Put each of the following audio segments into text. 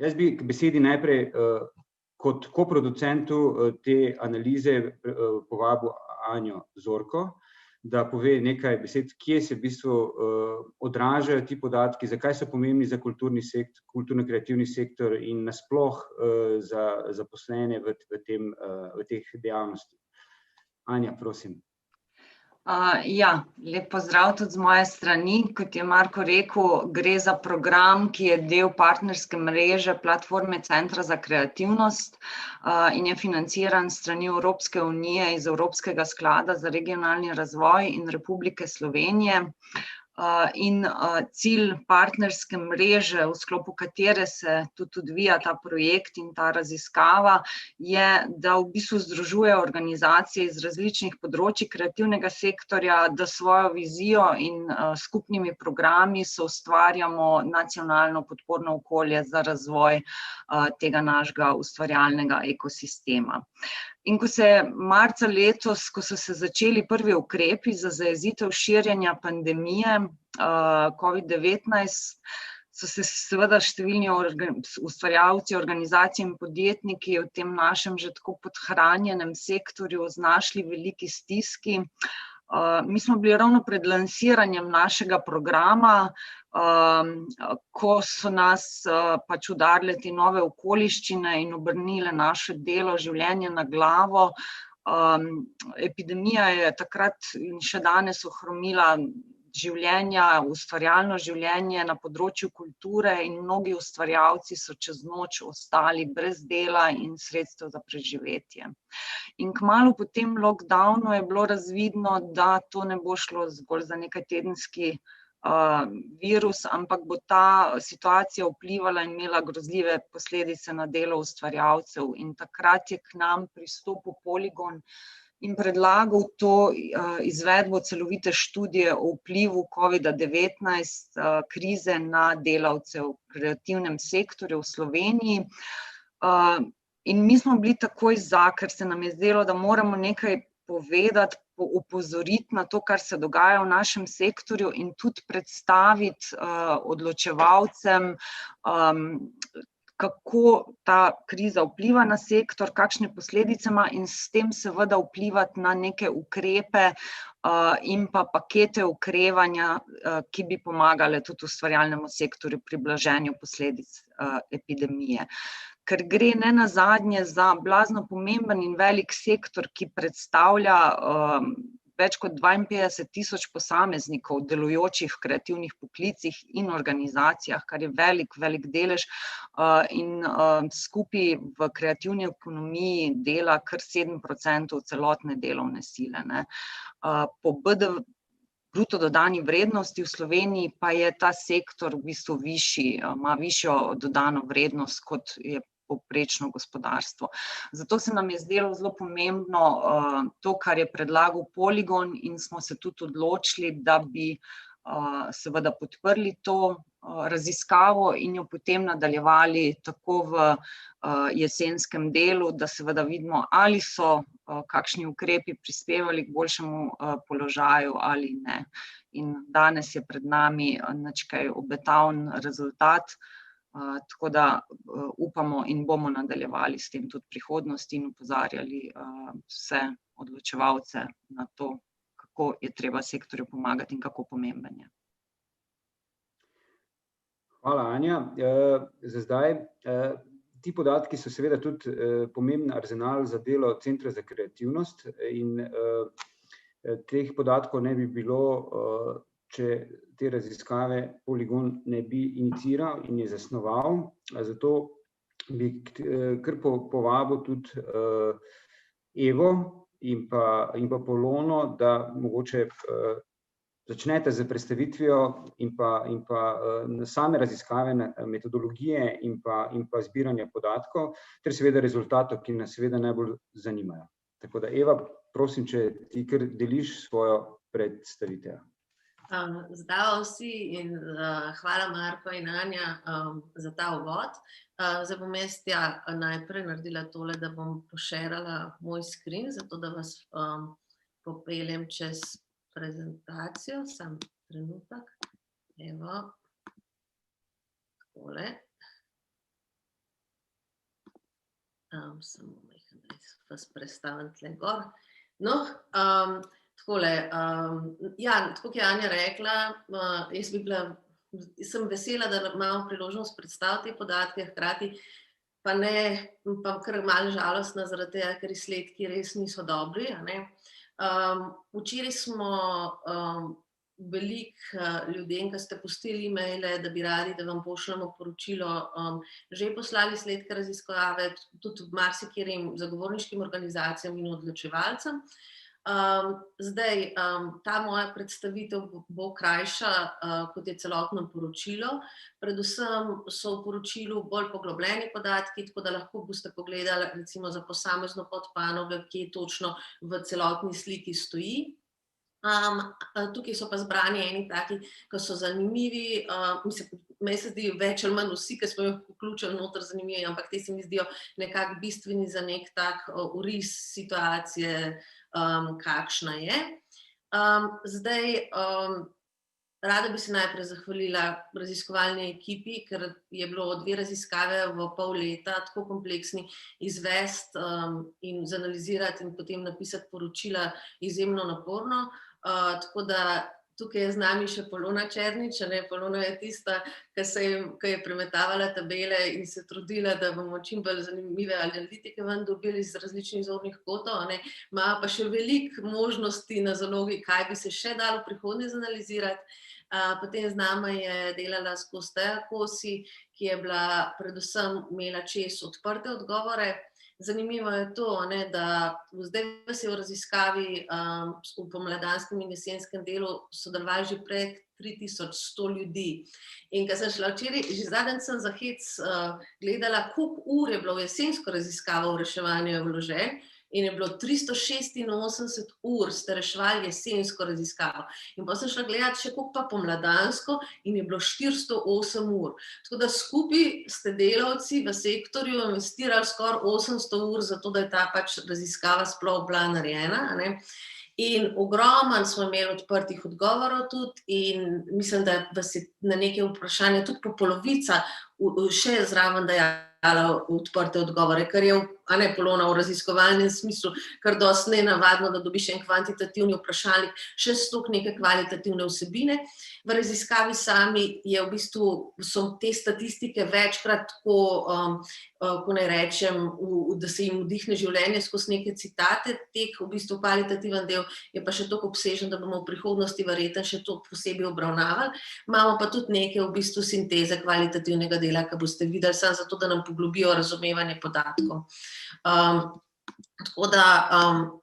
Jaz bi k besedi najprej kot koproducentu te analize povabil Anjo Zorko, da pove nekaj besed, kje se v bistvu odražajo ti podatki, zakaj so pomembni za kulturni sektor, kulturno-kreativni sektor in nasploh za zaposlene v teh dejavnostih. Anja, prosim. Lep pozdrav tudi z moje strani. Kot je Marko rekel, gre za program, ki je del partnerske mreže Platforme Centra za kreativnost in je financiran s strani Evropske unije iz Evropskega sklada za regionalni razvoj in Republike Slovenije. In cilj partnerske mreže, v sklopu katere se tudi odvija ta projekt in ta raziskava, je, da v bistvu združuje organizacije iz različnih področij kreativnega sektorja, da svojo vizijo in skupnimi programi soustvarjamo nacionalno podporno okolje za razvoj tega našega ustvarjalnega ekosistema. In ko se je marca letos, ko so se začeli prvi ukrepi za zajezitev širjenja pandemije COVID-19, so se seveda številni ustvarjalci, organizacije in podjetniki v tem našem že tako podhranjenem sektorju znašli v veliki stiski. Mi smo bili ravno pred lansiranjem našega programa, ko so nas pač udarile te nove okoliščine in obrnile naše delo, življenje na glavo. Epidemija je takrat in še danes ohromila življenja, ustvarjalno življenje na področju kulture in mnogi ustvarjalci so čez noč ostali brez dela in sredstev za preživetje. In kmalu po tem lockdownu je bilo razvidno, da to ne bo šlo zgolj za nekaj tedenski virus, ampak bo ta situacija vplivala in imela grozljive posledice na delo ustvarjalcev. In takrat je k nam pristopil Poligon in predlagal to izvedbo celovite študije o vplivu COVID-19 krize na delavce v kreativnem sektorju v Sloveniji. In mi smo bili takoj za, ker se nam je zdelo, da moramo nekaj povedati, opozoriti na to, kar se dogaja v našem sektorju in tudi predstaviti odločevalcem, kako ta kriza vpliva na sektor, kakšne posledice ima in s tem seveda vplivati na neke ukrepe in pa pakete okrevanja, ki bi pomagale tudi ustvarjalnemu sektorju pri blaženju posledic epidemije. Ker gre nenazadnje za blazno pomemben in velik sektor, ki predstavlja več kot 52,000 posameznikov, delujočih v kreativnih poklicih in organizacijah, kar je velik delež in skupaj v kreativni ekonomiji dela kar 7% celotne delovne sile, ne. Po bruto dodani vrednosti v Sloveniji pa je ta sektor v bistvu višji, ima višjo dodano vrednost, kot je povprečno gospodarstvo. Zato se nam je zdelo zelo pomembno to, kar je predlagal Poligon in smo se tudi odločili, da bi seveda podprli to raziskavo in jo potem nadaljevali tako v jesenskem delu, da seveda vidimo, ali so kakšni ukrepi prispevali k boljšemu položaju ali ne. In danes je pred nami nič kaj obetaven rezultat, tako da upamo in bomo nadaljevali s tem tudi v prihodnosti in opozarjali vse odločevalce na to, kako je treba sektorju pomagati in kako pomemben je. Hvala, Anja. Za zdaj. Ti podatki so seveda tudi pomemben arzenal za delo Centra za kreativnost in teh podatkov ne bi bilo, če te raziskave Poligon ne bi iniciiral in je zasnoval. Zato bi kar povabil tudi Evo in pa Polono, da mogoče začnete z predstavitvijo in pa same raziskave, metodologije in pa zbiranja podatkov ter seveda rezultatov, ki nas seveda najbolj zanimajo. Tako da, Eva, prosim, če ti kar deliš svojo predstavitev. Zdravo vsi in hvala Marko in Anja za ta uvod. Zdaj bom jaz najprej naredila tole, da bom pošerala moj screen, zato da vas popeljem čez prezentacijo, samo trenutek. Evo, takole. Samo majhen, da vas predstavim tle gor. No, takole, ja, tako je Anja rekla, jaz sem vesela, da imamo priložnost predstaviti te podatke, hkrati pa kar malo žalostna zaradi tega, ker izsledki res niso dobri, a ne. Včeraj smo veliko ljudem, ki ste pustili e-maile, da bi radi, da vam pošljemo poročilo, že poslali izsledke raziskave, tudi marsikaterim zagovorniškim organizacijam in odločevalcem. Zdaj, ta moja predstavitev bo krajša, kot je celotno poročilo. Predvsem so v poročilu bolj poglobljeni podatki, tako da lahko boste pogledali recimo za posamezno podpanogo, kje točno v celotni sliki stoji. Tukaj so pa zbrani eni taki, ki so zanimivi, meni se zdi več ali manj vsi, ki smo jih vključili noter zanimivi, ampak te se mi zdijo nekako bistveni za nek tak oris situacije, kakšna je. Zdaj, rada bi se najprej zahvalila raziskovalni ekipi, ker je bilo 2 raziskave v pol leta tako kompleksni izvesti in zanalizirati in potem napisati poročila izjemno naporno. Tako da tukaj je z nami še Polona Černič, Polona je tista, ki je premetavala tabele in se trudila, da bomo čim bolj zanimive analitike ven dobili iz različnih zornih kotov, ima pa še veliko možnosti na zalogi, kaj bi se še dalo v prihodnje zanalizirati. Potem z nama je delala skozi Teja Kosi, ki je bila predvsem imela čez odprte odgovore. Zanimivo je to, da zdaj se je v raziskavi v pomladanskem in jesenskem delu sodelovali že prek 3100 ljudi. In ko sem šla včeraj, že zadnjič sem za hec gledala, koliko ur je bilo v jesensko raziskavo v reševanju vložen, in je bilo 386 ur ste reševali jesensko raziskavo. In potem sem šla gledati še koliko pa pomladansko in je bilo 408 ur. Tako da skupaj ste delavci v sektorju investirali skoraj 800 ur za to, da je ta pač raziskava sploh bila narejena, In ogromno smo imeli odprtih odgovorov tudi in mislim, da vas je na neke vprašanja tudi po polovica še zraven dajala odprte odgovore, kar je Polona v raziskovalnem smislu, kar dosti nenavadno, da dobiš en kvantitativni vprašalnik, še stok neke kvalitativne vsebine. V raziskavi sami je v bistvu, so te statistike večkrat tako, ko naj rečem, da se jim vdihne življenje skozi neke citate, tek v bistvu kvalitativen del je pa še toliko obsežen, da bomo v prihodnosti verjetno še to posebej obravnavali. Imamo pa tudi neke v bistvu sinteze kvalitativnega dela, ki boste videli, samo zato, da nam poglobijo razumevanje podatkov. Tako da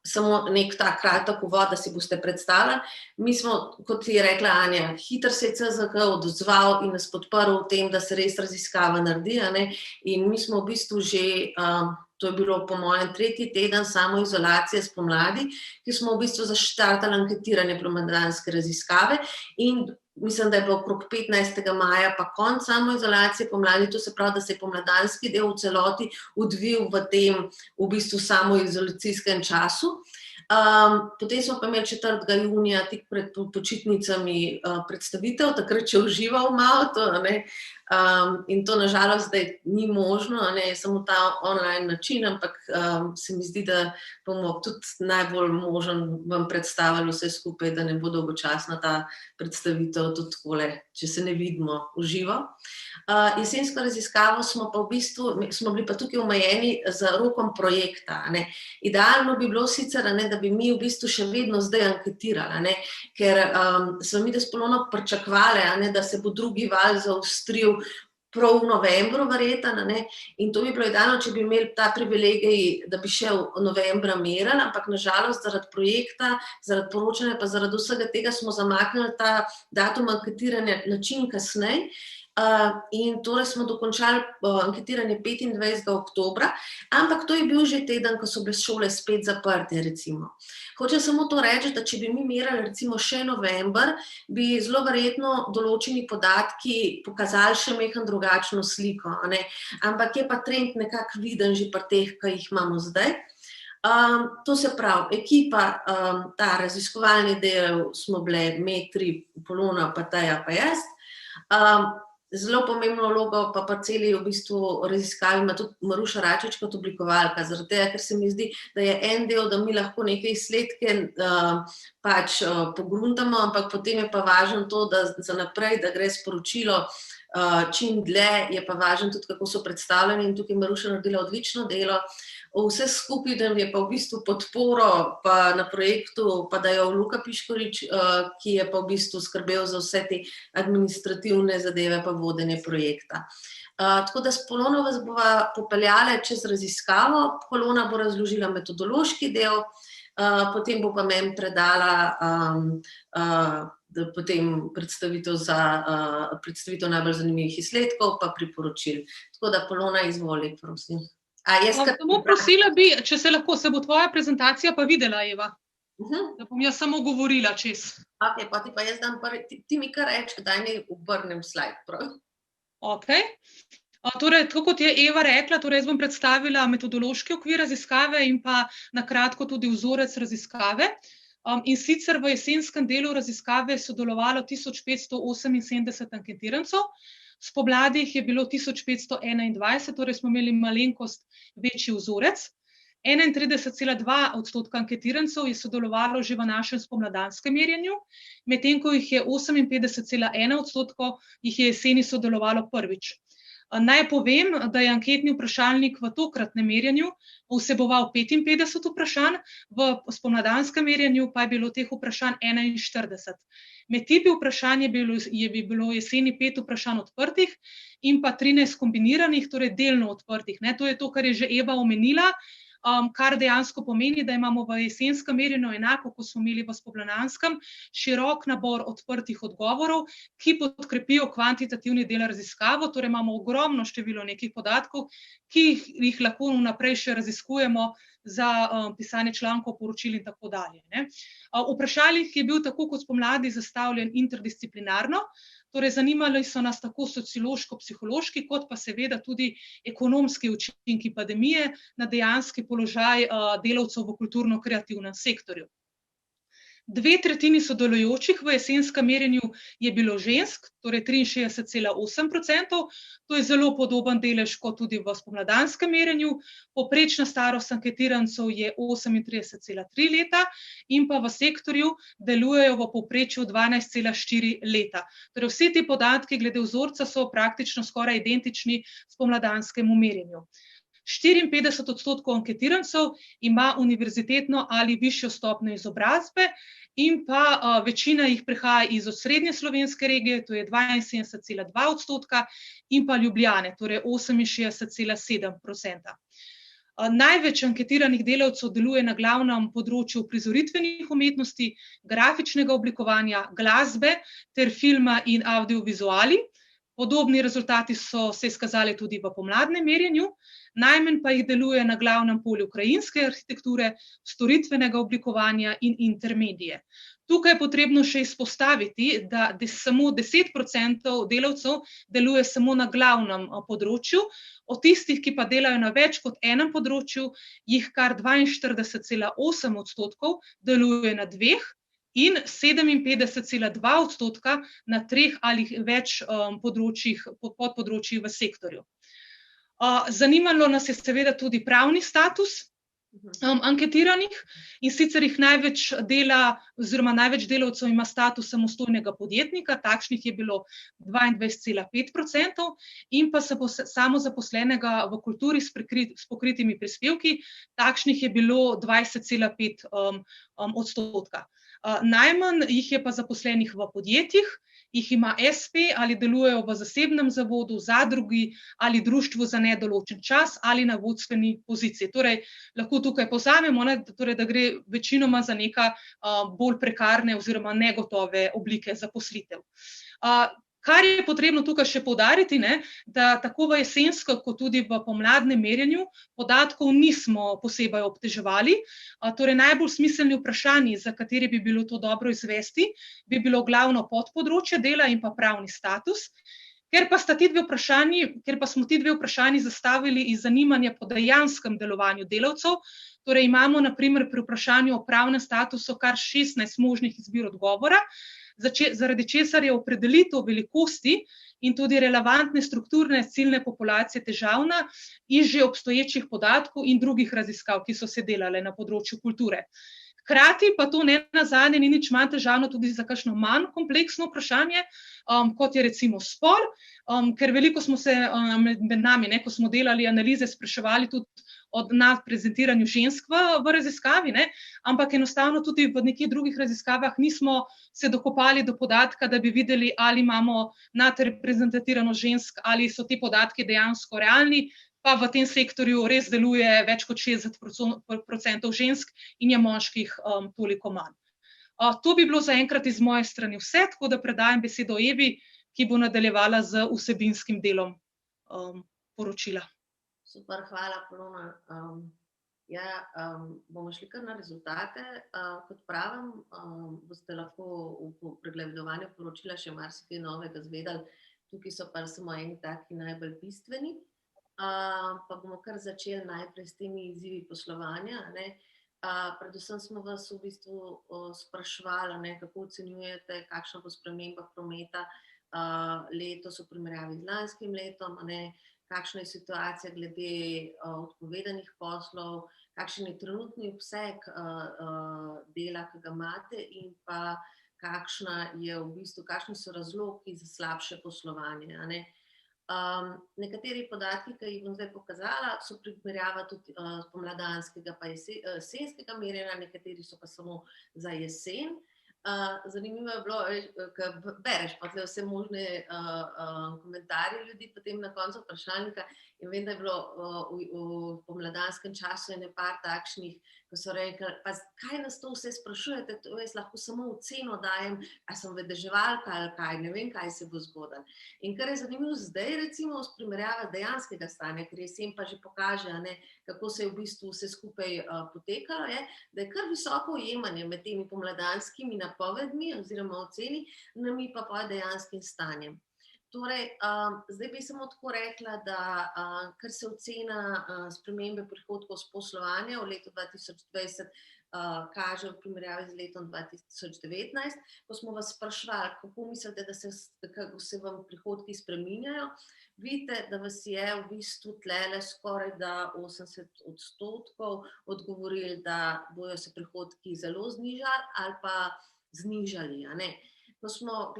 samo nek tak kratek uvod, da si boste predstavljali. Mi smo, kot je rekla Anja, hitro se je CZK odzval in nas podprl v tem, da se res raziskava naredi, in mi smo v bistvu že, to je bilo po mojem 3. teden samoizolacije spomladi, ki smo v bistvu zaštartali anketiranje pomladanske raziskave in mislim, da je bilo okrog 15. maja pa konec samoizolacije pomladi, to se pravi, da se je pomladanski del v celoti odvil v tem v bistvu samoizolacijskem času. Potem smo pa imeli 4. junija tik pred počitnicami predstavitev, takrat če užival malo to, in to nažalost zdaj ni možno, je samo ta online način, ampak se mi zdi, da bomo tudi najbolj možen vam predstavili vse skupaj, da ne bo dolgočasna ta predstavitev tudi takole, če se ne vidimo v živo. Jesensko raziskavo smo pa v bistvu, smo bili pa tukaj omejeni z rokom projekta. Idealno bi bilo sicer, da bi mi v bistvu še vedno zdaj anketirali, ker smo mi s Polono pričakovali, da se bo drugi val zaostril prav v novembru verjetno, in to bi bilo idealno, če bi imeli ta privilegij, da bi še v novembra merili, ampak nažalost zaradi projekta, zaradi poročanja pa zaradi vsega tega smo zamaknili ta datum anketiranja način kasneje. In torej smo dokončali anketiranje 25. oktobra, ampak to je bil že teden, ko so bile šole spet zaprte, recimo. Hočem samo to reči, da če bi mi merili recimo še november, bi zelo verjetno določeni podatki pokazali še malo drugačno sliko, ampak je pa trend nekako viden že pri teh, ki jih imamo zdaj. To se pravi, ekipa, ta raziskovalni del smo bile me 3, Polona pa Teja pa jaz. Zelo pomembno vlogo pa celi v bistvu raziskavi ima tudi Maruša Račič kot oblikovalka, zaradi tega, ker se mi zdi, da je en del, da mi lahko neke izsledke pač pogruntamo, ampak potem je pa važno to, da za naprej, da gre sporočilo čim dlje, je pa važno tudi, kako so predstavljeni in tukaj Maruša naredila odlično delo. Vse skupaj, da je pa v bistvu podporo pa na projektu, pa da je Luka Piškorič, ki je pa v bistvu skrbel za vse te administrativne zadeve pa vodenje projekta. Tako da s Polono vas bova popeljale čez raziskavo, Polona bo razložila metodološki del, potem bo pa meni predala potem predstavitev najbolj zanimivih izsledkov pa priporočil. Tako da Polona, izvoli, prosim. Samo prosila bi, če se lahko, se bo tvoja prezentacija pa videla, Eva. Da bom jaz samo govorila čez. Ok, pa ti pa jaz dam ti mi kar reči, kdaj ne obrnem slajd, prav? Ok. Torej, tako kot je Eva rekla, torej jaz bom predstavila metodološki okvir raziskave in pa na kratko tudi vzorec raziskave. In sicer v jesenskem delu raziskave je sodelovalo 1578 anketirancev, spomladi jih je bilo 1521, torej smo imeli malenkost večji vzorec. 31,2% anketirancev je sodelovalo že v našem spomladanskem merjenju, medtem ko jih je 58,1% jih je jeseni sodelovalo prvič. Naj povem, da je anketni vprašalnik v tokratnem merjenju vseboval 55 vprašanj, v spomladanskem merjenju pa je bilo teh vprašanj 41. Med tipi vprašanj je bilo jeseni 5 vprašanj odprtih in pa 13 kombiniranih, torej delno odprtih. To je to, kar je že Eva omenila, kar dejansko pomeni, da imamo v jesenskem merjenju enako, kot smo imeli v spomladanskem, širok nabor odprtih odgovorov, ki podkrepijo kvantitativni del raziskave, torej imamo ogromno število nekih podatkov, ki jih lahko vnaprej še raziskujemo za pisanje člankov, poročil in tako dalje. Vprašalnik je bil tako kot spomladi zastavljen interdisciplinarno, torej zanimali so nas tako sociološko-psihološki, kot pa seveda tudi ekonomski učinki pandemije na dejanski položaj delavcev v kulturno-kreativnem sektorju. 2/3 sodelujočih v jesenskem merjenju je bilo žensk, torej 63,8%, to je zelo podoben delež kot tudi v spomladanskem merjenju, povprečna starost anketirancev je 38,3 leta in pa v sektorju delujejo v povprečju 12,4 leta. Torej vsi ti podatki glede vzorca so praktično skoraj identični spomladanskemu merjenju. 54% anketirancev ima univerzitetno ali višjo stopnjo izobrazbe in pa večina jih prihaja iz osrednje slovenske regije, to je 72,2% in pa Ljubljane, torej 68,7%. Največ anketiranih delavcev deluje na glavnem področju uprizoritvenih umetnosti, grafičnega oblikovanja, glasbe ter filma in audiovizuali. Podobni rezultati so se izkazali tudi v pomladnem merjenju, najmanj pa jih deluje na glavnem polju krajinske arhitekture, storitvenega oblikovanja in intermedije. Tukaj je potrebno še izpostaviti, da samo 10% delavcev deluje samo na glavnem področju, od tistih, ki pa delajo na več kot enem področju, jih kar 42,8% deluje na dveh, in 57,2% na 3 ali več podpodročjih v sektorju. Zanimalo nas je seveda tudi pravni status anketiranih, in sicer jih največ delavcev ima status samostojnega podjetnika, takšnih je bilo 22,5%, in pa samozaposlenega v kulturi s pokritimi prispevki, takšnih je bilo 20,5%. Najmanj jih je pa zaposlenih v podjetjih, jih ima espe ali delujejo v zasebnem zavodu, zadrugi ali društvu za nedoločen čas ali na vodstveni poziciji. Torej, lahko tukaj povzamemo, da gre večinoma za neka bolj prekarne oziroma negotove oblike zaposlitev. Kar je potrebno tukaj še poudariti, da tako v jesensko kot tudi v pomladnem merjenju podatkov nismo posebej obteževali. Torej najbolj smiselni vprašanji, za kateri bi bilo to dobro izvesti, bi bilo glavno podpodročje dela in pa pravni status. Ker pa smo ti dve vprašanji zastavili iz zanimanja po dejanskem delovanju delavcev, torej imamo na primer pri vprašanju o pravnem statusu kar 16 možnih izbir odgovora, zaradi česar je opredelitev velikosti in tudi relevantne strukturne ciljne populacije težavna iz že obstoječih podatkov in drugih raziskav, ki so se delale na področju kulture. Hkrati pa to ne nazadnje ni nič manj težavno tudi za kakšno manj kompleksno vprašanje, kot je recimo spol, ker veliko smo se med nami, ko smo delali analize, spraševali tudi o nadprezentiranju žensk v raziskavi, ampak enostavno tudi v nekih drugih raziskavah nismo se dokopali do podatka, da bi videli, ali imamo nadreprezentativnost žensk, ali so ti podatki dejansko realni, pa v tem sektorju res deluje več kot 60% žensk in je moških toliko manj. To bi bilo zaenkrat iz moje strani vse, tako da predajam besedo Evi, ki bo nadaljevala z vsebinskim delom poročila. Super, hvala, Polona. Bomo šli kar na rezultate. Kot pravim, boste lahko v pregledovanju poročila še marsikaj novega zvedeli. Tukaj so pa samo eni taki najbolj bistveni. Pa bomo kar začeli najprej s temi izzivi poslovanja. Predvsem smo vas v bistvu spraševali, kako ocenjujete, kakšna bo sprememba prometa letos v primerjavi z lanskim letom, kakšna je situacija glede odpovedanih poslov, kakšen je trenutni obseg dela, ki ga imate, in pa kakšni so razlogi za slabše poslovanje. Nekateri podatki, ki jih bom zdaj pokazala, so primerjava tudi pomladanskega pa jesenskega merjenja, nekateri so pa samo za jesen. Zanimivo je bilo, ker bereš pa vse možne komentarje ljudi potem na koncu vprašalnika, in vem, da je bilo v pomladanskem času par takšnih, ko so rekli, pa kaj nas to vse sprašujete, to jaz lahko samo oceno dajem, a sem vedeževalka ali kaj, ne vem, kaj se bo zgodilo. In kar je zanimivo zdaj, recimo, s primerjava dejanskega stanja, ker jesen pa že pokaže, kako se je v bistvu vse skupaj potekalo, da je kar visoko ujemanje med temi pomladanskimi napovedmi oziroma oceni, nami pa dejanskim stanjem. Torej, zdaj bi samo tako rekla, da kar se ocena spremembe prihodkov z poslovanja v letu 2020 kaže v primerjavi z letom 2019, ko smo vas spraševali, kako mislite, kako se vam prihodki spreminjajo, vidite, da vas je v bistvu tlele skoraj da 80% odgovorili, da bojo se prihodki zelo znižali ali pa znižali. Ko smo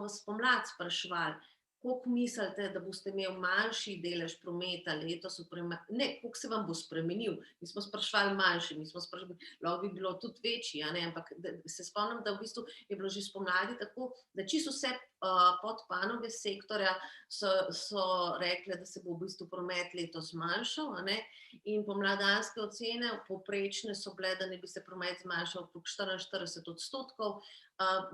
vas pomlad spraševali, koliko mislite, da boste imeli manjši delež prometa letos, koliko se vam bo spremenil. Mi smo spraševali manjši, lahko bi bilo tudi večji, ampak se spomnim, da v bistvu je bilo že spomladi tako, da čisto vse podpanoge sektorja so rekle, da se bo v bistvu promet letos zmanjšal, in pomladanske ocene povprečne so bile, da ne bi se promet zmanjšal okrog 44%.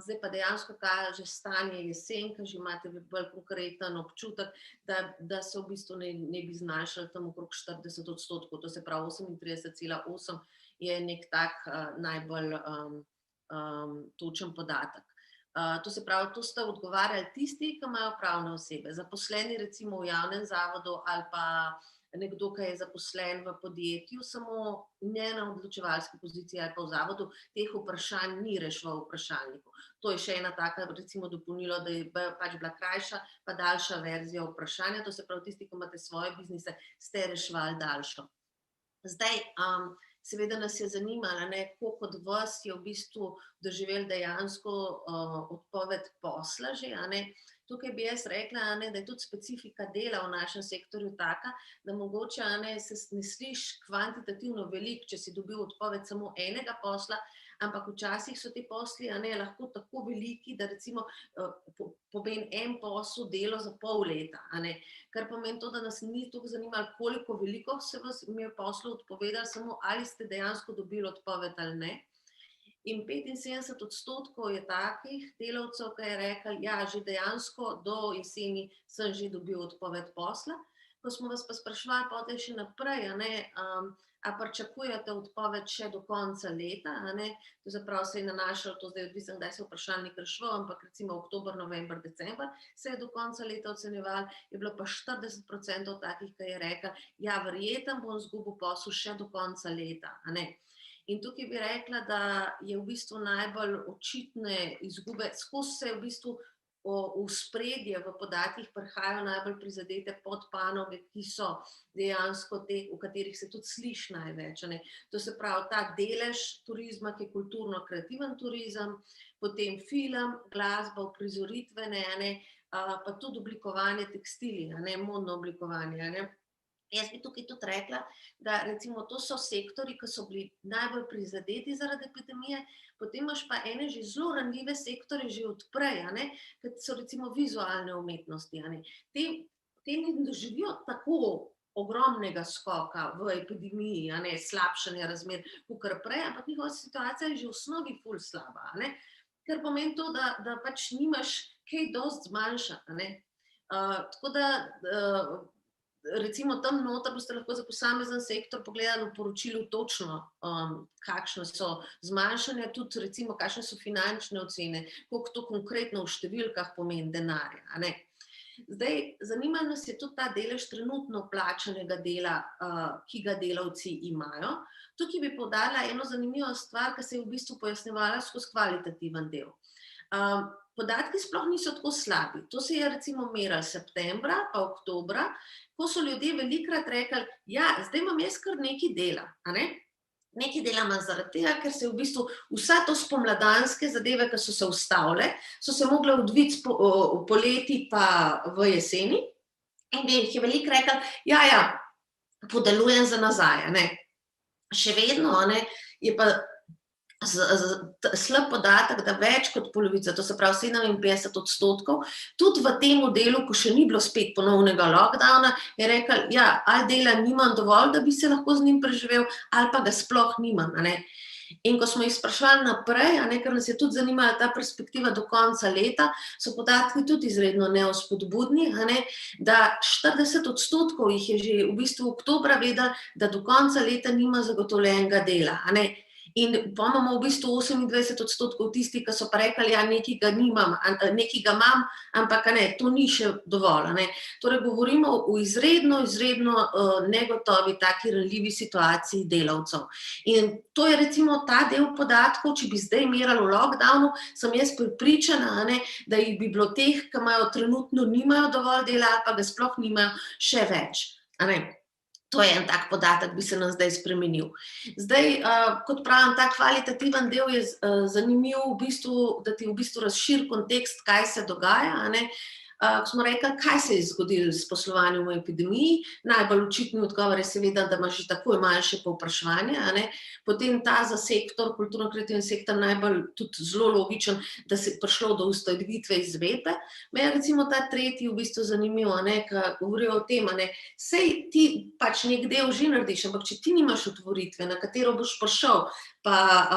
Zdaj pa dejansko kaže stanje jesen, ker že imate bolj konkreten občutek, da se v bistvu ne bi zmanjšali tam okrog 40%, to se pravi 38,8 je nek tak najbolj točen podatek. To se pravi, to ste odgovarjali tisti, ki imajo pravne osebe, zaposleni recimo v javnem zavodu ali pa nekdo, ki je zaposlen v podjetju, samo ne na odločevalski poziciji ali pa v zavodu, teh vprašanj ni reševal v vprašalniku. To je še ena taka, recimo, dopolnilo, da je pač bila krajša pa daljša verzija vprašanja, to se pravi, tisti, ki imate svoje biznise, ste reševali daljšo. Zdaj, seveda nas je zanimalo, koliko od vas je v bistvu doživeli dejansko odpoved posla že, Tukaj bi jaz rekla, da je tudi specifika dela v našem sektorju taka, da mogoče se ne sliši kvantitativno veliko, če si dobil odpoved samo enega posla, ampak včasih so ti posli lahko tako veliki, da recimo pomeni en posel delo za pol leta. Kar pomeni to, da nas ni toliko zanimalo, koliko veliko se vas imel poslov odpovedali, samo ali ste dejansko dobili odpoved ali ne. In 75% je takih delavcev, ki je rekel, ja, že dejansko do jeseni sem že dobil odpoved posla. Ko smo vas pa spraševali potem še naprej, a pričakujete odpoved še do konca leta, to zapravo se je nanašalo, to zdaj odvisno, kdaj se vprašalnik reševal, ampak recimo oktober, november, december se je do konca leta ocenjeval, je bilo pa 40% takih, ki je rekel, ja, verjetno bom izgubil posel še do konca leta, In tukaj bi rekla, da je v bistvu najbolj očitne izgube, skozi se v bistvu v spredje v podatkih prihajajo najbolj prizadete podpanoge, ki so dejansko te, v katerih se tudi sliši največ. To se pravi ta delež turizma, ki je kulturno-kreativen turizem, potem film, glasba, uprizoritvene, pa tudi oblikovanje tekstili, modno oblikovanje. Jaz bi tukaj tudi rekla, da recimo to so sektori, ki so bili najbolj prizadeti zaradi epidemije, potem imaš pa ene že zelo ranljive sektore že odprej, kot so recimo vizualne umetnosti. Te ne doživijo tako ogromnega skoka v epidemiji, slabšanja razmer, kakor prej, ampak njihova situacija je že v osnovi ful slaba, ker pomeni to, da pač nimaš kaj dosti zmanjšati. Tako da recimo tam noter boste lahko za posamezen sektor pogledali v poročilu točno, kakšne so zmanjšanja, tudi recimo kakšne so finančne ocene, koliko to konkretno v številkah pomeni denarja. Zdaj, zanima nas je tudi ta delež trenutno plačanega dela, ki ga delavci imajo. Tukaj bi poudarila eno zanimivo stvar, ki se je v bistvu pojasnjevala skozi kvalitativen del. Podatki sploh niso tako slabi. To se je recimo merilo septembra pa oktobra, ko so ljudje velikokrat rekli, ja, zdaj imam jaz kar nekaj dela, Nekaj dela imam zaradi tega, ker se v bistvu vsa to spomladanske zadeve, ki so se ustavile, so se mogle odviti poleti pa v jeseni in jih je veliko rekli, ja, podelujem za nazaj, Še vedno, je pa slab podatek, da več kot polovica, to se pravi 57%, tudi v tem delu, ko še ni bilo spet ponovnega lockdowna, je rekel, ja, ali dela nimam dovolj, da bi se lahko z njim preživel, ali pa ga sploh nimam. In ko smo jih sprašvali naprej, ker nas je tudi zanimala ta perspektiva do konca leta, so podatki tudi izredno neospodbudni, da 40% jih je že v bistvu oktobra vedel, da do konca leta nima zagotovljenega dela. In pa imamo v bistvu 28% tistih, ki so pa rekli, ja, nekaj ga imam, ampak to ni še dovolj. Torej govorimo o izredno negotovi, taki ranljivi situaciji delavcev. In to je recimo ta del podatkov, če bi zdaj merali v lockdownu, sem jaz prepričana, da jih bi bilo teh, ki imajo trenutno nimajo dovolj dela, ali pa ga sploh nimajo, še več. To je en tak podatek, bi se nam zdaj spremenil. Zdaj, kot pravim, ta kvalitativen del je zanimiv, da ti v bistvu razširi kontekst, kaj se dogaja. Ko smo rekli, kaj se je zgodilo s poslovanjem v epidemiji, najbolj očitni odgovor je seveda, da imaš že takoj manjše povpraševanje, potem ta za sektor, kulturno-kreativni sektor, najbolj tudi zelo logičen, da se je prišlo do ustavitve izvedbe. Me je recimo ta tretji v bistvu zanimiv, ko govorijo o tem, sej ti pač nek del že narediš, ampak če ti nimaš otvoritve, na katero boš prišel, pa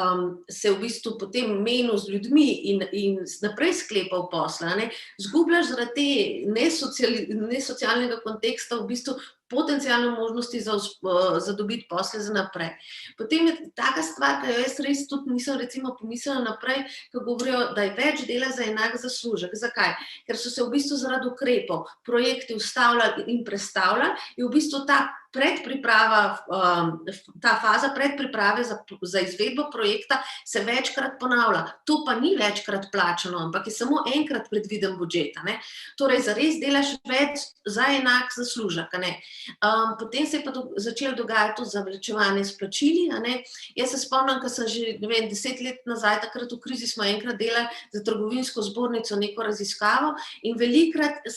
se v bistvu potem menil z ljudmi in naprej sklepal posla, zgubljaš zaradi te nesocialnega konteksta v bistvu potencialne možnosti za dobiti posle za naprej. Potem je taka stvar, ki jo jaz res tudi nisem recimo pomislila naprej, ko govorijo, da je več dela za enak zaslužek. Zakaj? Ker so se v bistvu zaradi ukrepov projekti ustavljali in prestavljali, je v bistvu ta faza predpriprave za izvedbo projekta se večkrat ponavlja. To pa ni večkrat plačano, ampak je samo enkrat predviden budžet. Torej, zares delaš več za enak zaslužek. Potem se je pa začelo dogajati tudi zavlačevanje s plačili. Jaz se spomnim, ko sem že 10 let nazaj, takrat v krizi smo enkrat delali za trgovinsko zbornico neko raziskavo in velikokrat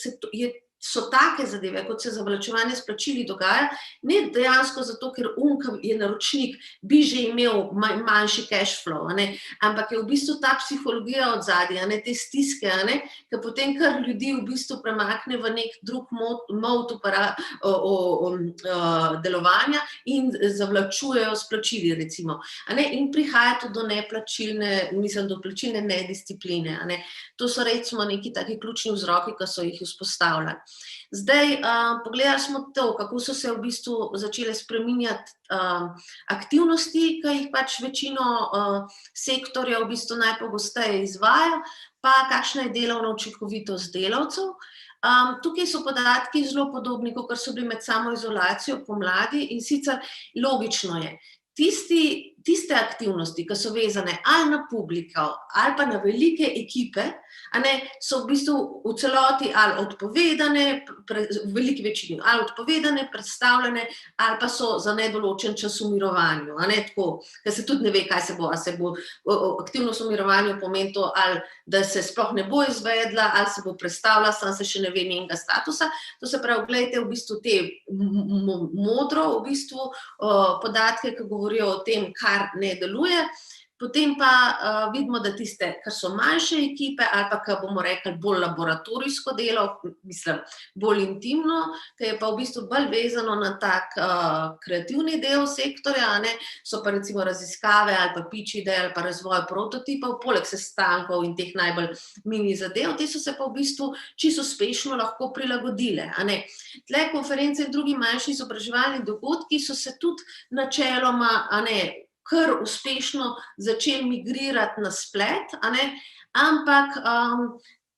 so take zadeve, kot se zavlačevanje s plačili dogaja, ne dejansko zato, ker je naročnik, bi že imel manjši cash flow, ampak je v bistvu ta psihologija od zadja, te stiske, ki potem kar ljudi v bistvu premakne v nek drug mod delovanja in zavlačujejo s plačili, recimo. In prihaja tudi do plačilne nediscipline. To so recimo neki taki ključni vzroki, ki so jih vzpostavljali. Zdaj, pogledali smo to, kako so se v bistvu začele spreminjati aktivnosti, ki jih pač večino sektorja v bistvu najpogosteje izvaja, pa kakšna je delovna učinkovitost delavcev. Tukaj so podatki zelo podobni, kot so bili med samoizolacijo pomladi in sicer logično je. Tisti tiste aktivnosti, ki so vezane ali na publiko, ali pa na velike ekipe, so v bistvu v celoti ali odpovedane, v veliki večini, ali odpovedane, predstavljene, ali pa so za nedoločen čas v mirovanju, tako, ker se tudi ne ve, kaj se bo, ali se bo aktivnost v mirovanju pomeni to, ali da se sploh ne bo izvedla, ali se bo predstavila, sam se še ne ve njenega statusa. To se pravi, gledajte v bistvu te modro v bistvu podatke, ki govorijo o tem, kar ne deluje. Potem pa vidimo, da tiste, kar so manjše ekipe, ali pa, kar bomo rekli, bolj laboratorijsko delo, mislim, bolj intimno, ki je pa v bistvu bolj vezano na tak kreativni del sektorja, so pa recimo raziskave ali pa pitch ideje ali pa razvoj prototipov, poleg sestankov in teh najbolj mini zadev, te so se pa v bistvu čisto uspešno lahko prilagodile. Tle konference in drugi manjši izobraževalni dogodki so se tudi načeloma, kar uspešno začeli migrirati na splet, ampak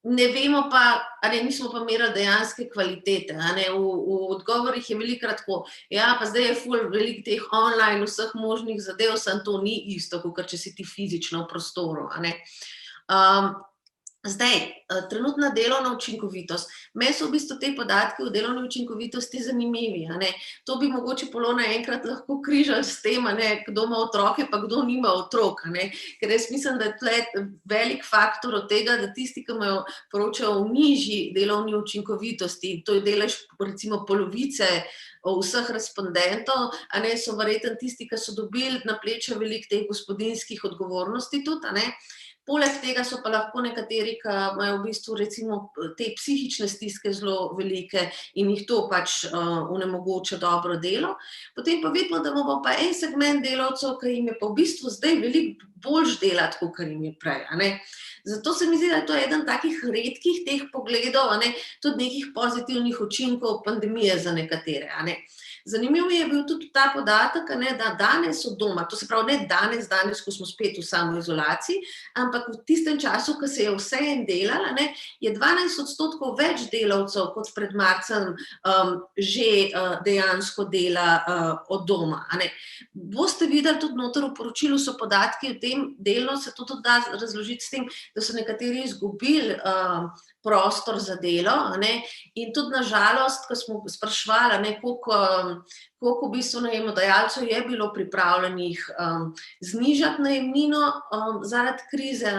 ne vemo pa, nismo pa merili dejanske kvalitete. V odgovorih je velikokrat tako, ja, pa zdaj je ful veliko teh online vseh možnih zadev, samo to ni isto, kot če si ti fizično v prostoru. Zdaj, trenutna delovna učinkovitost. Meni so v bistvu te podatki o delovni učinkovitosti zanimivi. To bi mogoče Polona enkrat lahko križali s tem, kdo ima otroke, pa kdo nima otrok. Ker jaz mislim, da je tle velik faktor od tega, da tisti, ki imajo poročajo o nižji delovni učinkovitosti, to je delež recimo polovice vseh respondentov, so verjetno tisti, ki so dobili na pleča veliko teh gospodinjskih odgovornosti tudi, Poleg tega so pa lahko nekateri, ki imajo v bistvu recimo te psihične stiske zelo velike in jih to pač onemogoča dobro delo. Potem pa vidimo, da imamo pa en segment delavcev, ki jim je pa v bistvu zdaj veliko boljš delati, kot jim je prej. Zato se mi zdi, da je to eden takih redkih teh pogledov, tudi nekih pozitivnih učinkov pandemije za nekatere. Zanimiv je bil tudi ta podatek, da danes od doma, to se pravi ne danes, ko smo spet v samoizolaciji, ampak v tistem času, ko se je vseeno delalo, je 12% več delavcev kot pred marcem že dejansko dela od doma. Boste videli tudi noter v poročilu so podatki o tem, delno se to tudi da razložiti s tem, da so nekateri izgubili prostor za delo in tudi na žalost, ko smo spraševali, koliko v bistvu najemodajalcev je bilo pripravljenih znižati najemnino zaradi krize,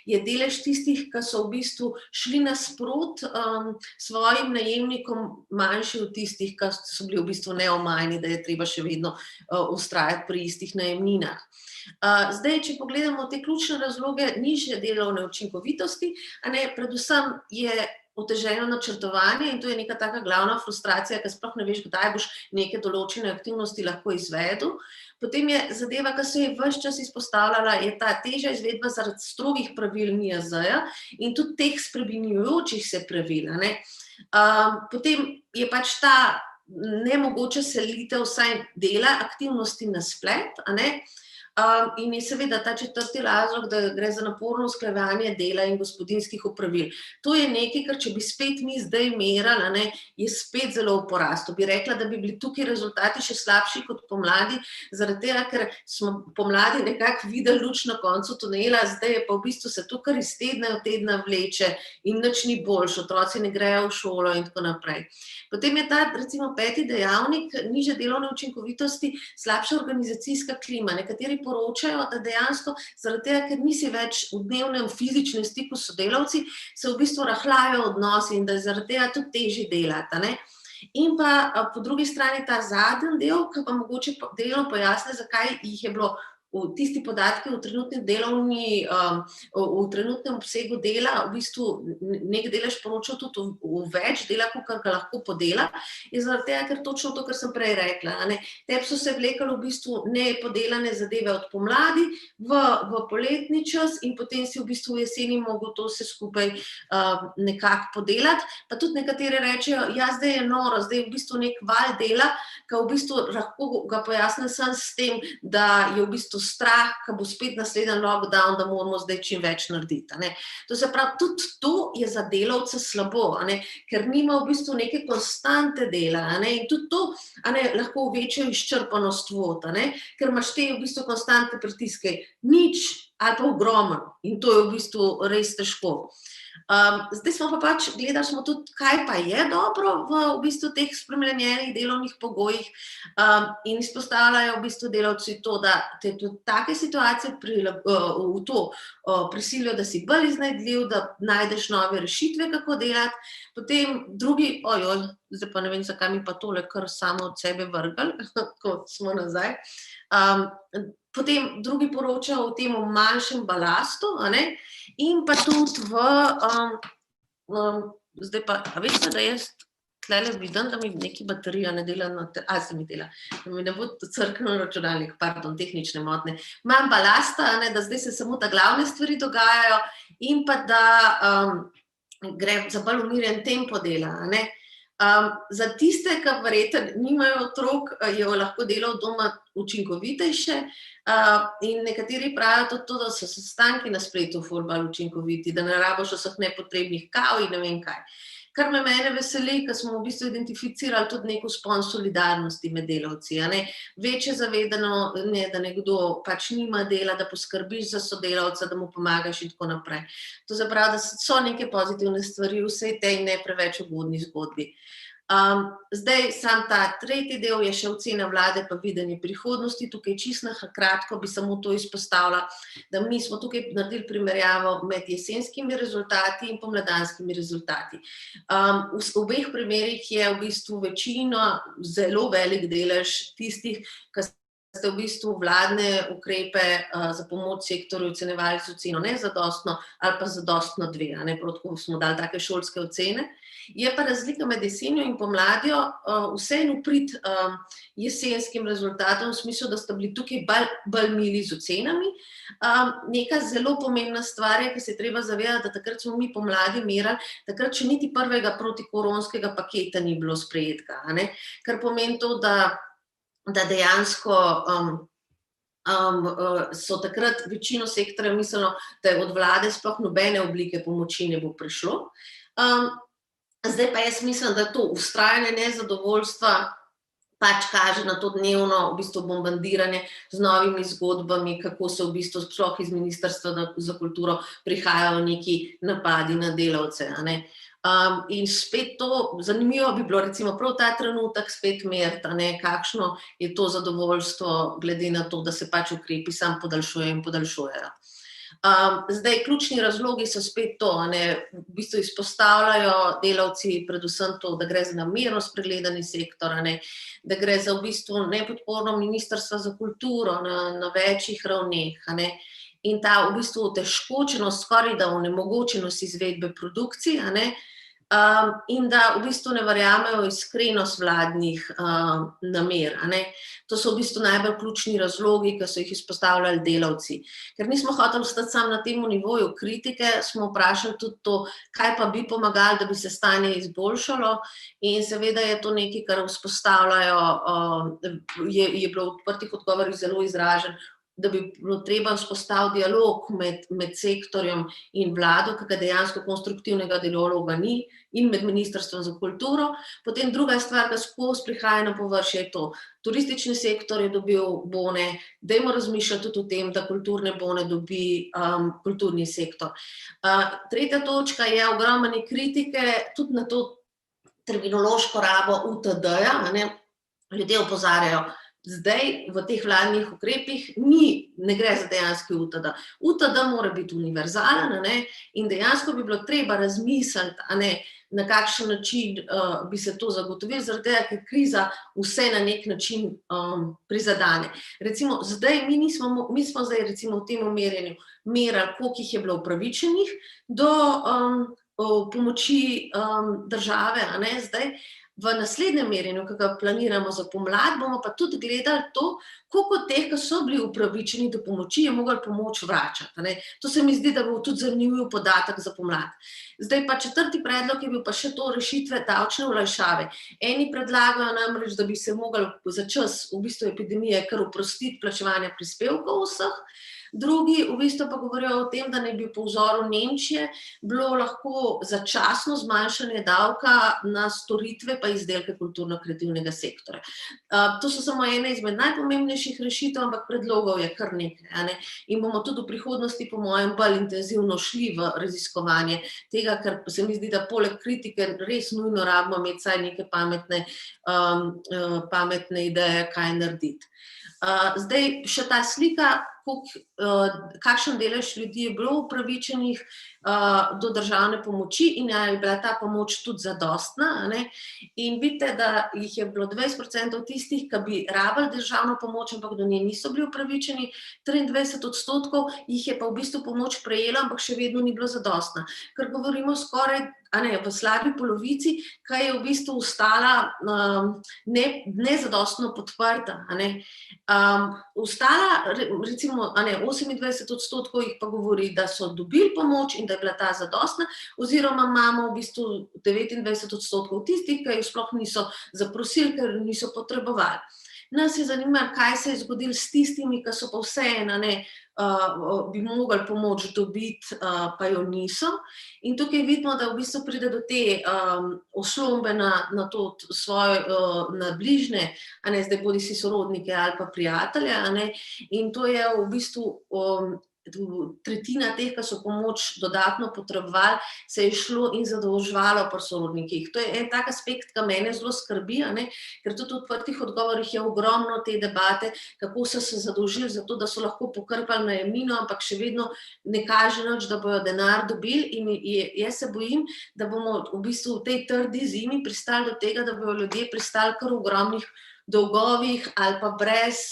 je delež tistih, ki so v bistvu šli nasprot svojim najemnikom manjši od tistih, ki so bili v bistvu neomajni, da je treba še vedno vztrajati pri istih najemninah. Zdaj, če pogledamo te ključne razloge nižje delovne učinkovitosti, predvsem je oteženo načrtovanje in to je neka taka glavna frustracija, ker sploh ne veš, kdaj boš neke določene aktivnosti lahko izvedel. Potem je zadeva, ki se je ves čas izpostavljala, je ta težja izvedba zaradi strogih pravil NIJZ-ja in tudi teh spreminjajočih se pravil. Potem je pač ta nemogoča selitev vsaj dela aktivnosti na splet, in je seveda ta četrti razlog, da gre za naporno usklajevanje dela in gospodinjskih opravil. To je nekaj, kar če bi spet mi zdaj merali, je spet zelo v porastu. Bi rekla, da bi bili tukaj rezultati še slabši kot pomladi, zaradi tega, ker smo pomladi nekako videli luč na koncu tunela, zdaj je pa v bistvu se to kar iz tedna v tedna vleče in nič ni boljše, otroci ne grejo v šolo in tako naprej. Potem je ta, recimo, peti dejavnik nižje delovne učinkovitosti, slabša organizacijska klima. Nekateri poročajo, da dejansko zaradi tega, ker nisi več v dnevnem fizičnem stiku s sodelavci, se v bistvu rahljajo odnosi in da je zaradi tega tudi težje delati. In pa po drugi strani ta zadnji del, ki pa mogoče delno pojasni, zakaj jih je bilo tisti podatki v trenutnem obsegu dela, v bistvu nek delež poročal tudi v več dela, kot ga lahko podela, je zaradi tega, ker točno to, kar sem prej rekla. Tebi so se vlekali v bistvu nepodelane zadeve od pomladi v poletni čas in potem si v bistvu v jeseni mogel to vse skupaj nekako podelati. Pa tudi nekateri rečejo, ja, zdaj je noro, zdaj je v bistvu nek val dela, ki v bistvu lahko ga pojasnim samo s tem, da je v bistvu bistvu strah, ko bo spet naslednji lockdown, da moramo zdaj čim več narediti. Ne. To se pravi, tudi to je za delavce slabo, ne, ker nima v bistvu neke konstante dela, ne, in tudi to lahko večjo izčrpanost vod, ne, ker imaš te v bistvu konstante pritiske, nič ali pa ogromen, in to je v bistvu res težko. Zdaj smo pa gledali smo tudi, kaj pa je dobro v bistvu teh spremenjenih delovnih pogojih, in izpostavljajo v bistvu delavci to, da te tudi take situacije v to prisilijo, da si bolj iznajdljiv, da najdeš nove rešitve, kako delati. Potem drugi, zdaj pa ne vem, zakaj mi pa tole kar samo od sebe vrgli, ko smo nazaj. Potem drugi poročajo o tem manjšem balastu, in pa tudi zdaj pa, a veste, da jaz tlele vidim, da mi neki baterija ne dela, se mi dela, da mi ne bo crknil računalnik, pardon, tehnične motnje. Manj balasta, da zdaj se samo ta glavne stvari dogajajo in pa da gre za bolj umirjen tempo dela, za tiste, ki verjetno nimajo otrok, je lahko delo od doma učinkovitejše, in nekateri pravijo tudi to, da so sestanki na spletu ful bolj učinkoviti, da ne rabiš vseh nepotrebnih kav in ne vem kaj. Kar mene veseli, ker smo v bistvu identificirali tudi nek vzpon solidarnosti med delavci, večje zavedano, da nekdo pač nima dela, da poskrbiš za sodelavca, da mu pomagaš in tako naprej. To zapravi, da so neke pozitivne stvari v vsej tej ne preveč ugodni zgodbi. Zdaj, sam ta tretji del je še ocena vlade pa videnje prihodnosti. Tukaj čisto kratko bi samo to izpostavila, da mi smo tukaj naredili primerjavo med jesenskimi rezultati in pomladanskimi rezultati. V obeh primerih je v bistvu večina, zelo velik delež tistih, ki ste v bistvu vladne ukrepe za pomoč sektorju ocenjevali z oceno nezadostno ali pa zadostno 2, tako smo dali take šolske ocene. Je pa razlika med jesenjo in pomladjo vseeno prid jesenskim rezultatom, v smislu, da sta bili tukaj bolj mili z ocenami. Neka zelo pomembna stvar je, ki se je treba zavedati, da takrat smo mi pomladi merali, takrat še niti prvega protikoronskega paketa ni bilo sprejetega, kar pomeni to, da dejansko so takrat večino sektorja mislilo, da od vlade sploh nobene oblike pomoči ne bo prišlo. Zdaj pa jaz mislim, da to vztrajanje nezadovoljstva pač kaže na to dnevno v bistvu bombardiranje z novimi zgodbami, kako se v bistvu sploh iz Ministrstva za kulturo prihajajo neki napadi na delavce, In spet to, zanimivo bi bilo recimo prav ta trenutek spet meriti, kakšno je to zadovoljstvo glede na to, da se pač ukrepi sam podaljšujejo in podaljšujejo. Zdaj, ključni razlogi so spet to, v bistvu izpostavljajo delavci predvsem to, da gre za namerno spregledani sektor, da gre za v bistvu nepodporno Ministrstvo za kulturo na večjih ravneh, in ta v bistvu otežkočenost, skoraj da onemogočenost izvedbe produkcij, in da v bistvu ne verjamejo iskrenost vladnih namer. To so v bistvu najbolj ključni razlogi, ki so jih izpostavljali delavci. Ker nismo hoteli ostati samo na tem nivoju kritike, smo vprašali tudi to, kaj pa bi pomagalo, da bi se stanje izboljšalo, in seveda je to nekaj, kar vzpostavljajo, je bilo v odprtih odgovorih zelo izražen, da bi bilo treba vzpostaviti dialog med sektorjem in vlado, kakor dejansko konstruktivnega dialoga ni, in med Ministrstvom za kulturo. Potem druga stvar, ki skozi prihaja na površje, je to. Turistični sektor je dobil bone, dajmo razmišljati tudi o tem, da kulturne bone dobi kulturni sektor. Tretja točka je ogromne kritike, tudi na to terminološko rabo UTD-ja, ljudje opozarjajo. Zdaj v teh vladnih ukrepih ne gre za dejanski UTD. UTD mora biti univerzalen, in dejansko bi bilo treba razmisliti, na kakšen način bi se to zagotovilo, zaradi tega, ker kriza vse na nek način prizadene. Recimo, mi smo zdaj recimo v tem merjenju merali, koliko jih je bilo upravičenih do pomoči države, zdaj. v naslednjem merjenju, ki ga planiramo za pomlad, bomo pa tudi gledali to, koliko teh, ki so bili upravičeni do pomoči, je mogli pomoč vračati. Ne? To se mi zdi, da bo tudi zanimiv podatek za pomlad. Zdaj pa četrti predlog je bil pa še to rešitve davčne olajšave. Eni predlagajo namreč, da bi se mogli za čas v bistvu epidemije kar oprostiti plačevanja prispevkov vseh, drugi v bistvu pa govorijo o tem, da ne bi po vzoru Nemčije bilo lahko začasno zmanjšanje davka na storitve pa izdelke kulturno-kreativnega sektorja. To so samo ene izmed najpomembnejših rešitev, ampak predlogov je kar nekaj. Ne? In bomo tudi v prihodnosti, po mojem, bolj intenzivno šli v raziskovanje tega, ker se mi zdi, da poleg kritike res nujno rabimo imeti vsaj neke pametne ideje, kaj narediti. Zdaj še ta slika, kakšen delež ljudi je bilo upravičenih do državne pomoči in je bila ta pomoč tudi zadostna. Ne? In vidite, da jih je bilo 20% tistih, ki bi rabili državno pomoč, ampak do nje niso bili upravičeni, 23% jih je pa v bistvu pomoč prejela, ampak še vedno ni bilo zadostna. Ker govorimo skoraj v slabi polovici, ki je v bistvu ostala nezadostno podprta. Ostala, recimo 28% jih pa govori, da so dobili pomoč in da je bila ta zadostna, oziroma imamo v bistvu 29% tistih, ki jo sploh niso zaprosili, ker niso potrebovali. Nas je zanimalo, kaj se je zgodilo s tistimi, ki so pa vseeno bi mogli pomoč dobiti, pa jo niso. In tukaj vidimo, da v bistvu pride do te oslombe na to svoje, na bližnje, zdaj bodi si sorodnike ali pa prijatelje, in to je v bistvu tretjina teh, ki so pomoč dodatno potrebovali, se je šlo in zadolževalo pri sorodnikih. To je en tak aspekt, ki mene zelo skrbi, ker tudi v odprtih odgovorih je ogromno te debate, kako so se zadolžili za to, da so lahko pokrpali najemnino, ampak še vedno ne kaže nič, da bojo denar dobili, in jaz se bojim, da bomo v bistvu v tej trdi zimi pristali do tega, da bojo ljudje pristali kar v ogromnih dolgovih ali pa brez,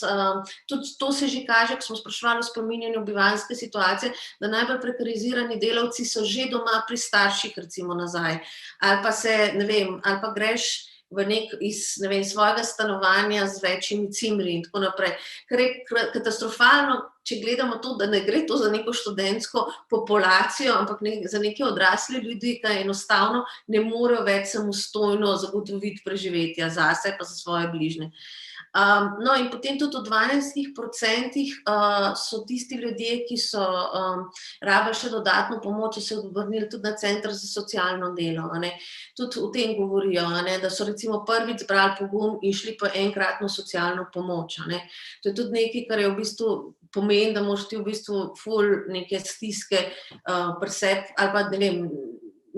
tudi to se že kaže, ko smo spraševali o spominjanju bivanjske situacije, da najbolj prekarizirani delavci so že doma pri starših, recimo nazaj, ali pa se, ne vem, ali pa greš iz svojega stanovanja z večjimi cimri in tako naprej. Ker je katastrofalno, če gledamo to, da ne gre to za neko študentsko populacijo, ampak za neke odrasle ljudi, ki enostavno ne morejo več samostojno zagotoviti preživetja zase pa za svoje bližnje. No, in potem tudi v 12% so tisti ljudje, ki so rabili še dodatno pomoč, se obrnili tudi na center za socialno delo. Tudi o tem govorijo, da so recimo prvič zbrali pogum in šli po enkratno socialno pomoč. To je tudi nekaj, kar je v bistvu pomeni, da moraš ti v bistvu ful neke stiske pri sebi ali pa, ne vem,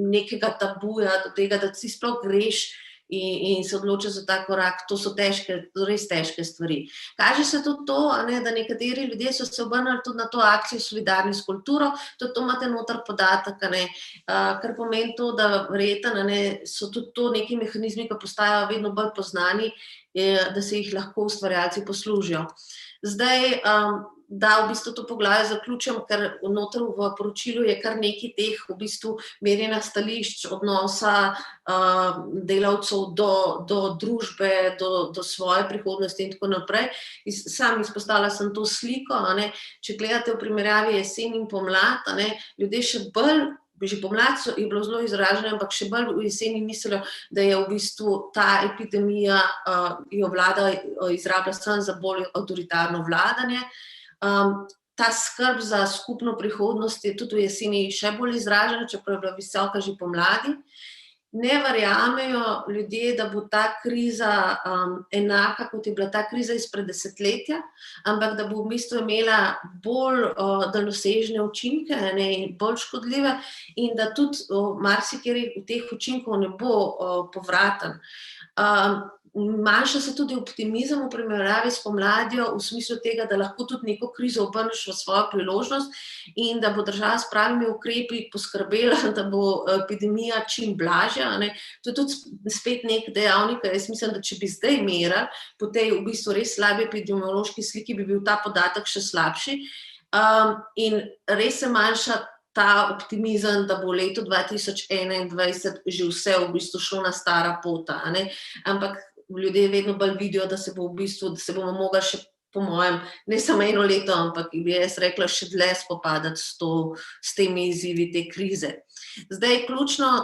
nekega tabuja do tega, da si sploh greš in se odloča za ta korak. To so res težke stvari. Kaže se tudi to, da nekateri ljudje so se obrnili tudi na to akcijo Solidarni s kulturo, tudi to imate noter podatek, kar pomeni to, da verjetno so tudi to neki mehanizmi, ki postajajo vedno bolj poznani, da se jih lahko ustvarjalci poslužijo. Zdaj, da v bistvu to poglavje zaključim, ker noter v poročilu je kar nekaj teh v bistvu merjenja stališč, odnosa delavcev do družbe, do svoje prihodnosti in tako naprej. Sam izpostavila sem to sliko, če gledate v primerjavi jesen in pomlad, ljudje še bolj, že pomlad je bilo zelo izraženo, ampak še bolj v jeseni mislijo, da je v bistvu ta epidemija, jo vlada izrablja samo za bolj avtoritarno vladanje. Ta skrb za skupno prihodnost je tudi v jeseni še bolj izražena, čeprav je bila visoka že pomladi. Ne verjamejo ljudje, da bo ta kriza enaka, kot je bila ta kriza izpred desetletja, ampak da bo v bistvu imela bolj daljnosežne učinke in bolj škodljive in da tudi marsikateri teh učinkov ne bo povraten. Manjša se tudi optimizem v primerjavi s pomladjo v smislu tega, da lahko tudi neko krizo obrneš v svojo priložnost in da bo država s pravimi ukrepi poskrbela, da bo epidemija čim blažja. To je tudi spet nek dejavnik, jaz mislim, da če bi zdaj merili po tej v bistvu res slabi epidemiološki sliki, bi bil ta podatek še slabši in res se manjša ta optimizem, da bo leto 2021 že vse v bistvu šlo na stara pota, a ne? Ampak ljudje vedno bolj vidijo, da se bo v bistvu, da se bomo mogli še, po mojem, ne samo eno leto, ampak bi jaz rekla še dlje spopadati s temi izzivi te krize. Zdaj,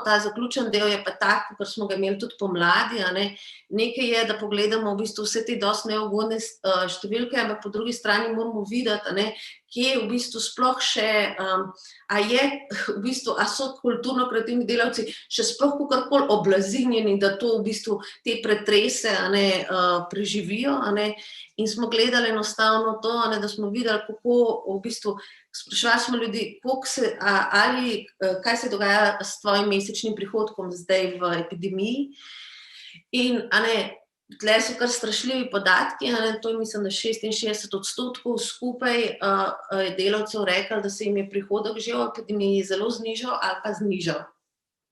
ta zaključen del je pa tak, kot smo ga imeli tudi pomladi, a ne? Nekaj je, da pogledamo v bistvu vse te dosti neugodne številke, ampak po drugi strani moramo videti, a ne, kje v bistvu sploh še, a so kulturno-kreativni delavci še sploh kakorkoli oblazinjeni, da to v bistvu te pretrese, a ne, preživijo, a ne? In smo gledali enostavno to, a ne, da smo videli, kako v bistvu, spraševali smo ljudi, kaj se dogaja s tvojim mesečnim prihodkom zdaj v epidemiji. In, a ne, tle so kar strašljivi podatki, a ne, to je, mislim, da 66% skupaj delavcev rekli, da se jim je prihodek že v epidemiji zelo znižal ali pa znižal.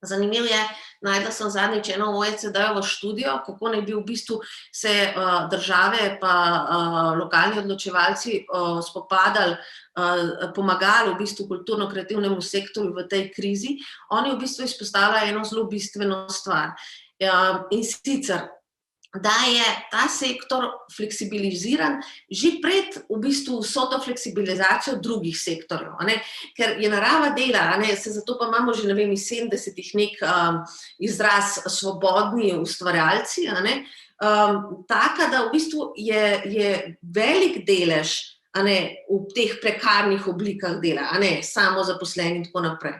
Zanimivo je, našla sem zadnjič eno OECD-ovo študijo, kako naj bi v bistvu se države pa lokalni odločevalci spopadali, pomagali v bistvu kulturno-kreativnemu sektorju v tej krizi. Oni v bistvu izpostavljajo eno zelo bistveno stvar. In sicer, da je ta sektor fleksibiliziran že pred v bistvu vso to fleksibilizacijo drugih sektorjev, a ne, ker je narava dela, a ne, se zato pa imamo že, ne vem, iz 70-ih nek izraz svobodni ustvarjalci, a ne, taka, da v bistvu je velik delež, a ne, v teh prekarnih oblikah dela, a ne, samozaposleni in tako naprej.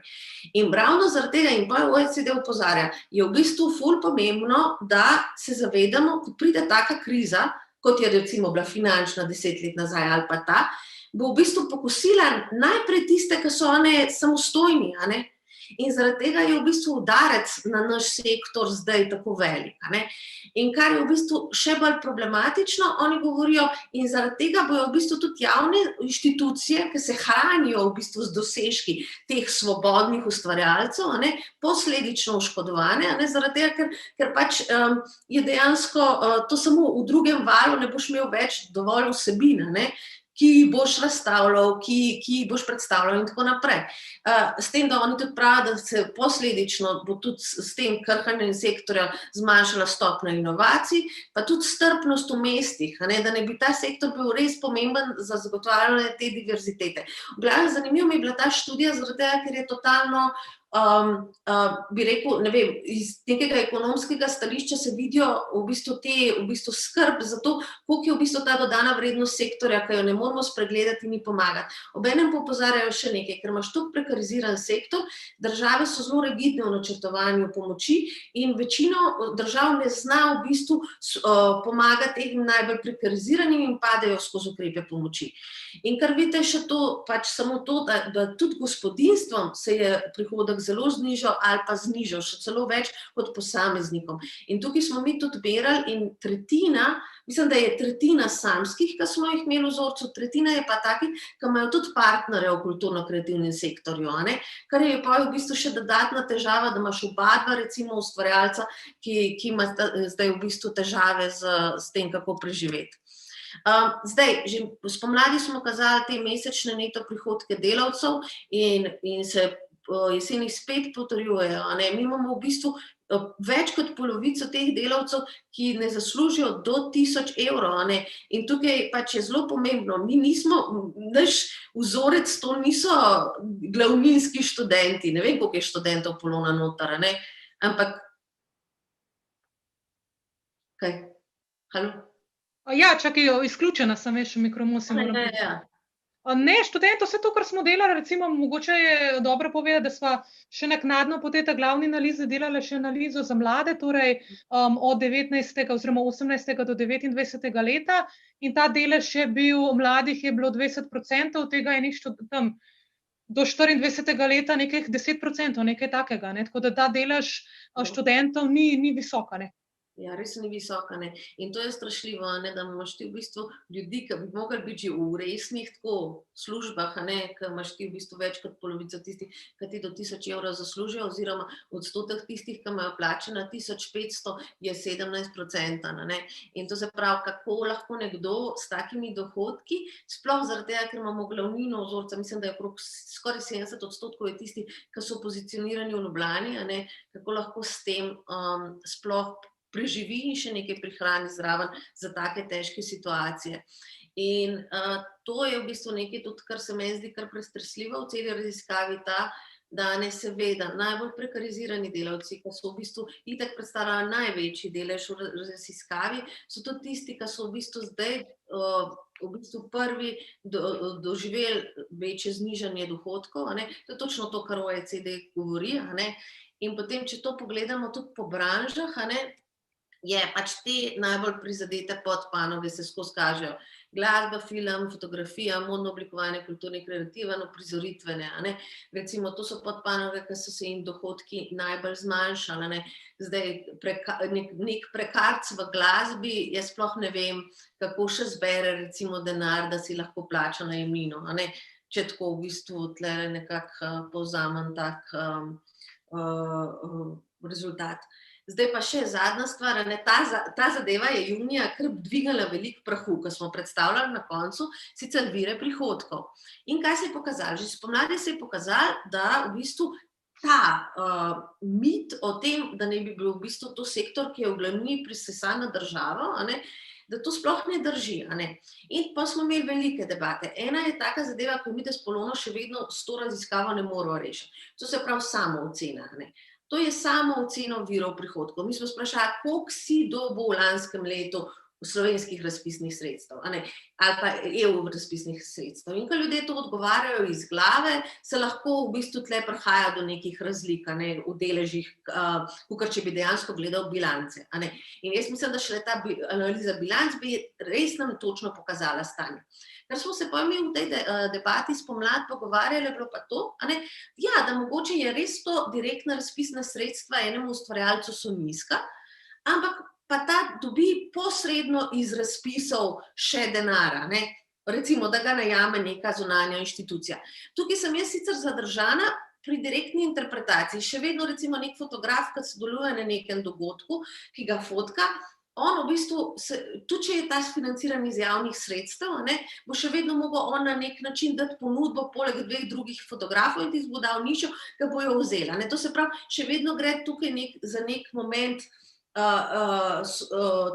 In ravno zaradi tega, in pa OECD opozarja, je v bistvu ful pomembno, da se zavedamo, ko pride taka kriza, kot je recimo bila finančna 10 let nazaj ali pa ta, bo v bistvu pokusila najprej tiste, ki so one samostojni, a ne. In zaradi tega je v bistvu udarec na naš sektor zdaj tako velik, a ne. In kar je v bistvu še bolj problematično, oni govorijo, in zaradi tega bojo v bistvu tudi javne inštitucije, ki se hranijo v bistvu z dosežki teh svobodnih ustvarjalcev, a ne, posledično oškodovane, a ne, zaradi tega, ker pač je dejansko to samo v drugem valu ne boš imel več dovolj vsebin, a ne, ki boš razstavljal, ki boš predstavljal in tako naprej. S tem, da oni tudi pravijo, da se posledično bo tudi s tem krhanjem sektorja zmanjšala stopnja inovacij, pa tudi strpnost v mestih, a ne, da ne bi ta sektor bil res pomemben za zagotavljanje te diverzitete. V glavnem, zanimivo mi je bila ta študija, zaradi tega, ker je totalno, bi rekel, ne vem, iz nekega ekonomskega stališča se vidijo v bistvu skrb za to, koliko je v bistvu ta dodana vrednost sektorja, ki jo ne moramo spregledati in ji pomagati. Obenem pa opozarjajo še nekaj, ker imaš tako prekariziran sektor, države so zelo rigidne v načrtovanju pomoči in večino držav ne zna v bistvu pomagati tem najbolj prekariziranim in padajo skozi ukrepe pomoči. In kar vidite še to, pač samo to, da tudi gospodinjstvom se je prihodek zelo znižal ali pa znižal, še celo več kot posameznikom. In tukaj smo mi tudi berali in tretjina, mislim, da je tretjina samskih, ki smo jih imeli v vzorcu, tretjina je pa takih, ki imajo tudi partnerje v kulturno-kreativnem sektorju, a ne, kar je pa v bistvu še dodatna težava, da imaš oba dva recimo ustvarjalca, ki ima zdaj v bistvu težave s tem, kako preživeti. Zdaj, že spomladi smo kazali te mesečne neto prihodke delavcev in se jeseni spet potrjujejo, a ne, mi imamo v bistvu več kot polovico teh delavcev, ki ne zaslužijo do 1000 evrov, a ne, in tukaj pač je zelo pomembno, mi nismo, naš vzorec to niso glavninski študenti, ne vem, koliko je študentov Polona noter, a ne, ampak, kaj, halo? Ja, čakaj, izključena sem, veš, mikromos. Ne, študentov, vse to, kar smo delali, recimo, mogoče je dobro povedati, da sva še naknadno po tej glavni analizi delali še analizo za mlade, torej od 19. oziroma 18. do 29. leta in ta delež je bil, mladih je bilo 20%, tega je tam do 24. leta nekaj 10%, nekaj takega, ne, tako da ta delež študentov ni visoka, ne. Ja, res ni visoka, ne. In to je strašljivo, ne, da imaš ti v bistvu ljudi, ki bi mogli biti že v resnih tako službah, ne, ki imaš ti v bistvu več kot polovico tistih, ki ti do 1000 evrov zaslužijo, oziroma odstotek tistih, ki imajo plače na 1500, je 17%, ne. In to se pravi, kako lahko nekdo s takimi dohodki, sploh zaradi tega, ker imamo glavnino vzorca, mislim, da je okrog skoraj 70% je tisti, ki so pozicionirani v Ljubljani, ne, kako lahko s tem sploh preživi in še nekaj prihrani zraven za take težke situacije. In to je v bistvu nekaj tudi, kar se meni zdi kar prestresljivo v celi raziskavi da ne seveda najbolj prekarizirani delavci, ki so v bistvu itak predstavljajo največji delež v raziskavi, so tudi tisti, ki so v bistvu zdaj v bistvu prvi doživeli večje znižanje dohodkov, ne. To je točno to, kar OECD govori, ne. In potem, če to pogledamo tudi po branžah, ne, je pač te najbolj prizadete podpanoge se skozi kažejo. Glasba, film, fotografija, modno oblikovanje, kulturni, kreativen, uprizoritvene, ne. Recimo, to so podpanoge, ki so se jim dohodki najbolj zmanjšali, ne. Zdaj, nek prekarc v glasbi, jaz sploh ne vem, kako še zbere recimo denar, da si lahko plača najemnino, a ne. Če tako v bistvu tle nekako povzamem tak rezultat. Zdaj pa še zadnja stvar, ne, ta zadeva je junija kar dvignila veliko prahu, ko smo predstavljali na koncu sicer vire prihodkov. In kaj se je pokazalo? Že spomladi se je pokazalo, da v bistvu ta mit o tem, da ne bi bil v bistvu to sektor, ki je v glavni prisesan na državo, a ne, da to sploh ne drži, a ne. In pa smo imeli velike debate. Ena je taka zadeva, ko mi s Polono še vedno s to raziskavo ne moramo rešiti. To se pravi samoocena, a ne. To je samo oceno virov prihodkov. Mi smo sprašali, koliko si dobil v lanskem letu slovenskih razpisnih sredstev, ali pa EU razpisnih sredstev. In ko ljudje to odgovarjajo iz glave, se lahko v bistvu tle prihaja do nekih razlik, v deležih, kakor če bi dejansko gledal bilance. In jaz mislim, da šele ta analiza bilanc bi res nam točno pokazala stanje. Ker smo se pa mi v tej debati spomladi pogovarjali, je bilo pa to, ja, da mogoče je res to direktna razpisna sredstva enemu ustvarjalcu so nizka, ampak pa ta dobi posredno iz razpisov še denara, recimo, da ga najame neka zunanja inštitucija. Tukaj sem jaz sicer zadržana pri direktni interpretaciji, še vedno recimo nek fotograf, ki sodeluje na nekem dogodku, ki ga fotka, on v bistvu, tudi če je ta financiran iz javnih sredstev, bo še vedno mogel on na nek način dati ponudbo poleg 2 drugih fotografov in ti bo dal nišo, ki bo jo vzela. To se pravi, še vedno gre tukaj za nek moment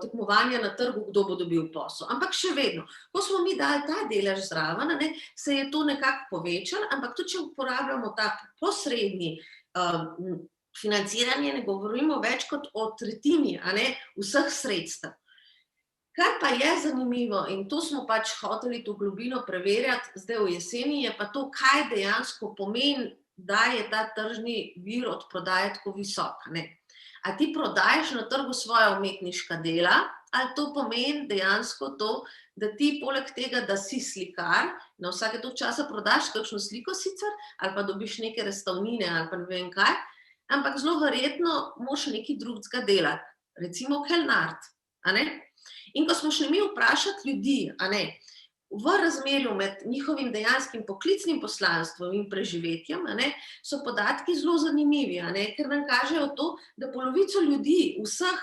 tekmovanja na trgu, kdo bo dobil posel. Ampak še vedno, ko smo mi dali ta delež zraven, se je to nekako povečalo, ampak tudi če uporabljamo ta posredni financiranje, ne govorimo več kot o tretjini, vseh sredstev. Kar pa je zanimivo, in to smo pač hoteli to globino preverjati zdaj v jeseni, je pa to, kaj dejansko pomeni, da je ta tržni vir od prodaje tako visok. A ti prodajaš na trgu svoja umetniška dela, ali to pomeni dejansko to, da ti poleg tega, da si slikar, na vsake toliko časa prodaš kakšno sliko sicer, ali pa dobiš neke razstavnine, ali pa ne vem kaj, ampak zelo verjetno moraš nekaj drugega delati, recimo kelnart. In ko smo šli mi vprašati ljudi, v razmerju med njihovim dejanskim poklicnim poslanstvom in preživetjem, so podatki zelo zanimivi, ker nam kažejo to, da polovico ljudi, vseh,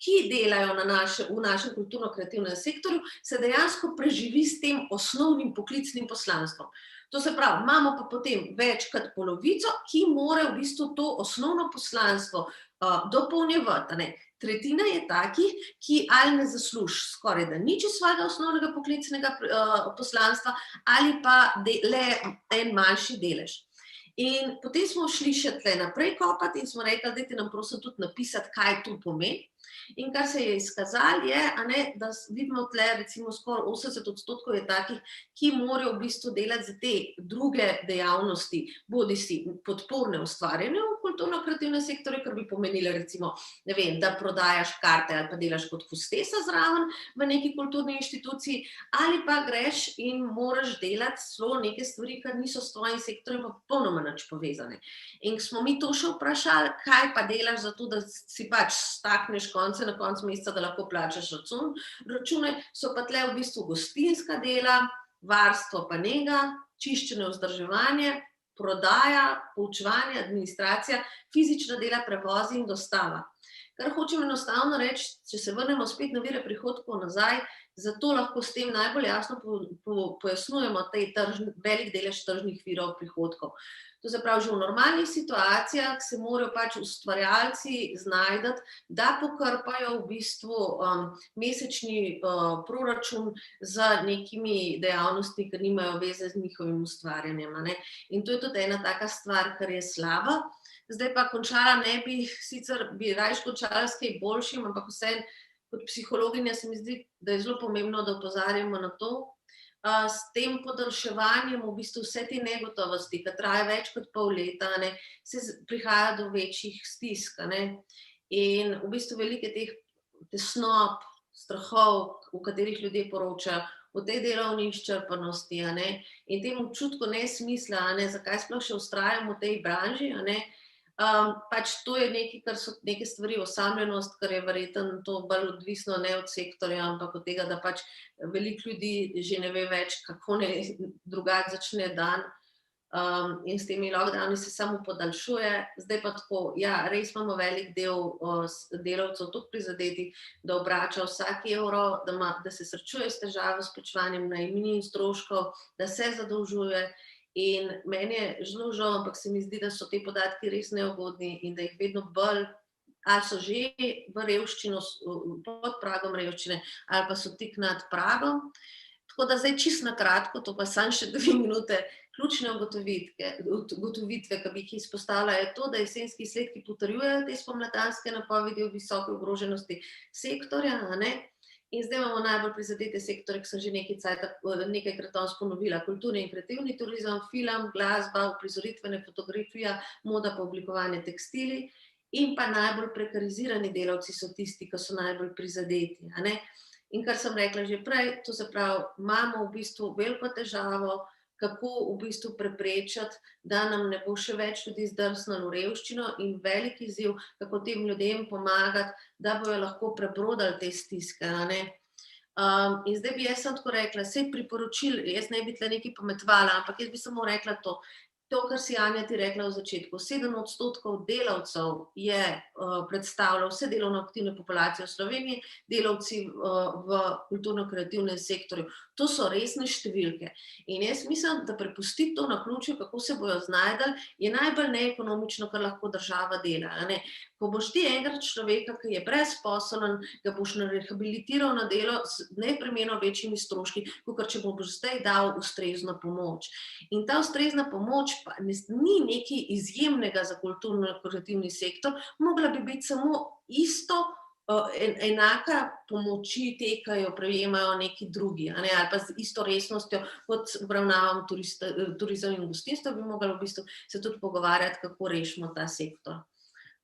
ki delajo v našem kulturno-kreativnem sektorju, se dejansko preživi s tem osnovnim poklicnim poslanstvom. To se pravi, imamo pa potem več kot polovico, ki mora v bistvu to osnovno poslanstvo dopolnjevati. Tretjina je takih, ki ali ne zasluži skoraj da nič iz svojega osnovnega poklicnega poslanstva ali pa le en manjši delež. In potem smo šli še tle naprej kopati in smo rekli, dajte nam prosim tudi napisati, kaj to pomeni. In kar se je izkazalo je, da vidimo tle recimo skoraj 80% je takih, ki morajo v bistvu delati za te druge dejavnosti, bodisi podporne ustvarjanje v kulturno-kreativne sektorje, kar bi pomenilo recimo, ne vem, da prodajaš karte ali pa delaš kot hostesa zraven v neki kulturni inštituciji, ali pa greš in moraš delati celo neke stvari, kar niso s tvojim sektorjem pa popolnoma nič povezane. In smo mi to še vprašali, kaj pa delaš za to, da si pač stakneš konce na koncu meseca, da lahko plačaš račune, so pa tle v bistvu gostinska dela, varstvo pa nega, čiščenje, vzdrževanje, prodaja, poučevanje, administracija, fizična dela, prevozi in dostava. Kar hočem enostavno reči, če se vrnemo spet na vire prihodkov nazaj, zato lahko s tem najbolj jasno pojasnjujemo velik delež tržnih virov prihodkov. To se pravi, že v normalnih situacijah se morajo pač ustvarjalci znajti, da pokrpajo v bistvu mesečni proračun z nekimi dejavnostmi, ki nimajo veze z njihovim ustvarjanjem. In to je tudi ena taka stvar, kar je slaba. Zdaj pa končala ne bi, sicer bi rajš končala s kaj boljšim, ampak vseeno kot psihologinja se mi zdi, da je zelo pomembno, da opozarjamo na to. S tem podaljševanjem v bistvu vse te negotovosti, ki traja več kot pol leta, se prihaja do večjih stisk. In v bistvu velike teh tesnob, strahov, v katerih ljudje poročajo, o tej delovni izčrpanosti in tem občutku nesmisla, zakaj sploh še vztrajamo v tej branži, pač to je nekaj, kar so neke stvari, osamljenost, kar je verjetno to bolj odvisno ne od sektorja, ampak od tega, da pač veliko ljudi že ne ve več, kako ne drugače začne dan in s temi lockdowni se samo podaljšuje. Zdaj pa tako, ja, res imamo velik del delavcev toliko prizadetih, da obrača vsak evro, da se srečuje s težavo s plačevanjem najemnin in stroškov, da se zadolžuje. In meni je zelo žal, ampak se mi zdi, da so te podatki res neugodni in da jih vedno bolj, ali so že v revščino, pod pragom revščine, ali pa so tik nad pragom. Tako da zdaj čisto na kratko, to pa samo še 2 minute, ključne ugotovitve, ki bi jih izpostavila, je to, da jesenski izsledki potrjujejo te spomladanske napovedi o visoke ogroženosti sektorja, In zdaj imamo najbolj prizadete sektorje, ki sem že nekajkrat danes ponovila, kulturni in kreativni turizem, film, glasba, uprizoritvene fotografija, moda pa oblikovanje tekstili in pa najbolj prekarizirani delavci so tisti, ki so najbolj prizadeti. In kar sem rekla že prej, to se pravi, imamo v bistvu veliko težavo, kako v bistvu preprečiti, da nam ne bo še več ljudi zdrsnilo v revščino in velik izziv, kako tem ljudem pomagati, da bojo lahko prebrodali te stiske. In zdaj bi jaz sem tako rekla, saj priporočil, jaz ne bi tle nekaj pametvala, ampak jaz bi samo rekla to, kar si Anja ti rekla v začetku, 7% delavcev je predstavljal vse delovno aktivne populacije v Sloveniji, delavci v kulturno-kreativnem sektorju. To so resne številke. In jaz mislim, da prepustiti to naključje, kako se bojo znajdali, je najbolj neekonomično, kar lahko država dela. Ko boš ti enkrat človeka, ki je brezposeln, ga boš rehabilitiral na delo z neprimerno večjimi stroški, kot če boš zdaj dal ustrezno pomoč. In ta ustrezna pomoč pa ni nekaj izjemnega za kulturno-kreativni sektor, mogla bi biti samo isto, enaka pomoči te, ki jo prejemajo neki drugi, ali pa z isto resnostjo, kot obravnavam turizem in gostinstvo, bi mogli v bistvu se tudi pogovarjati, kako rešimo ta sektor.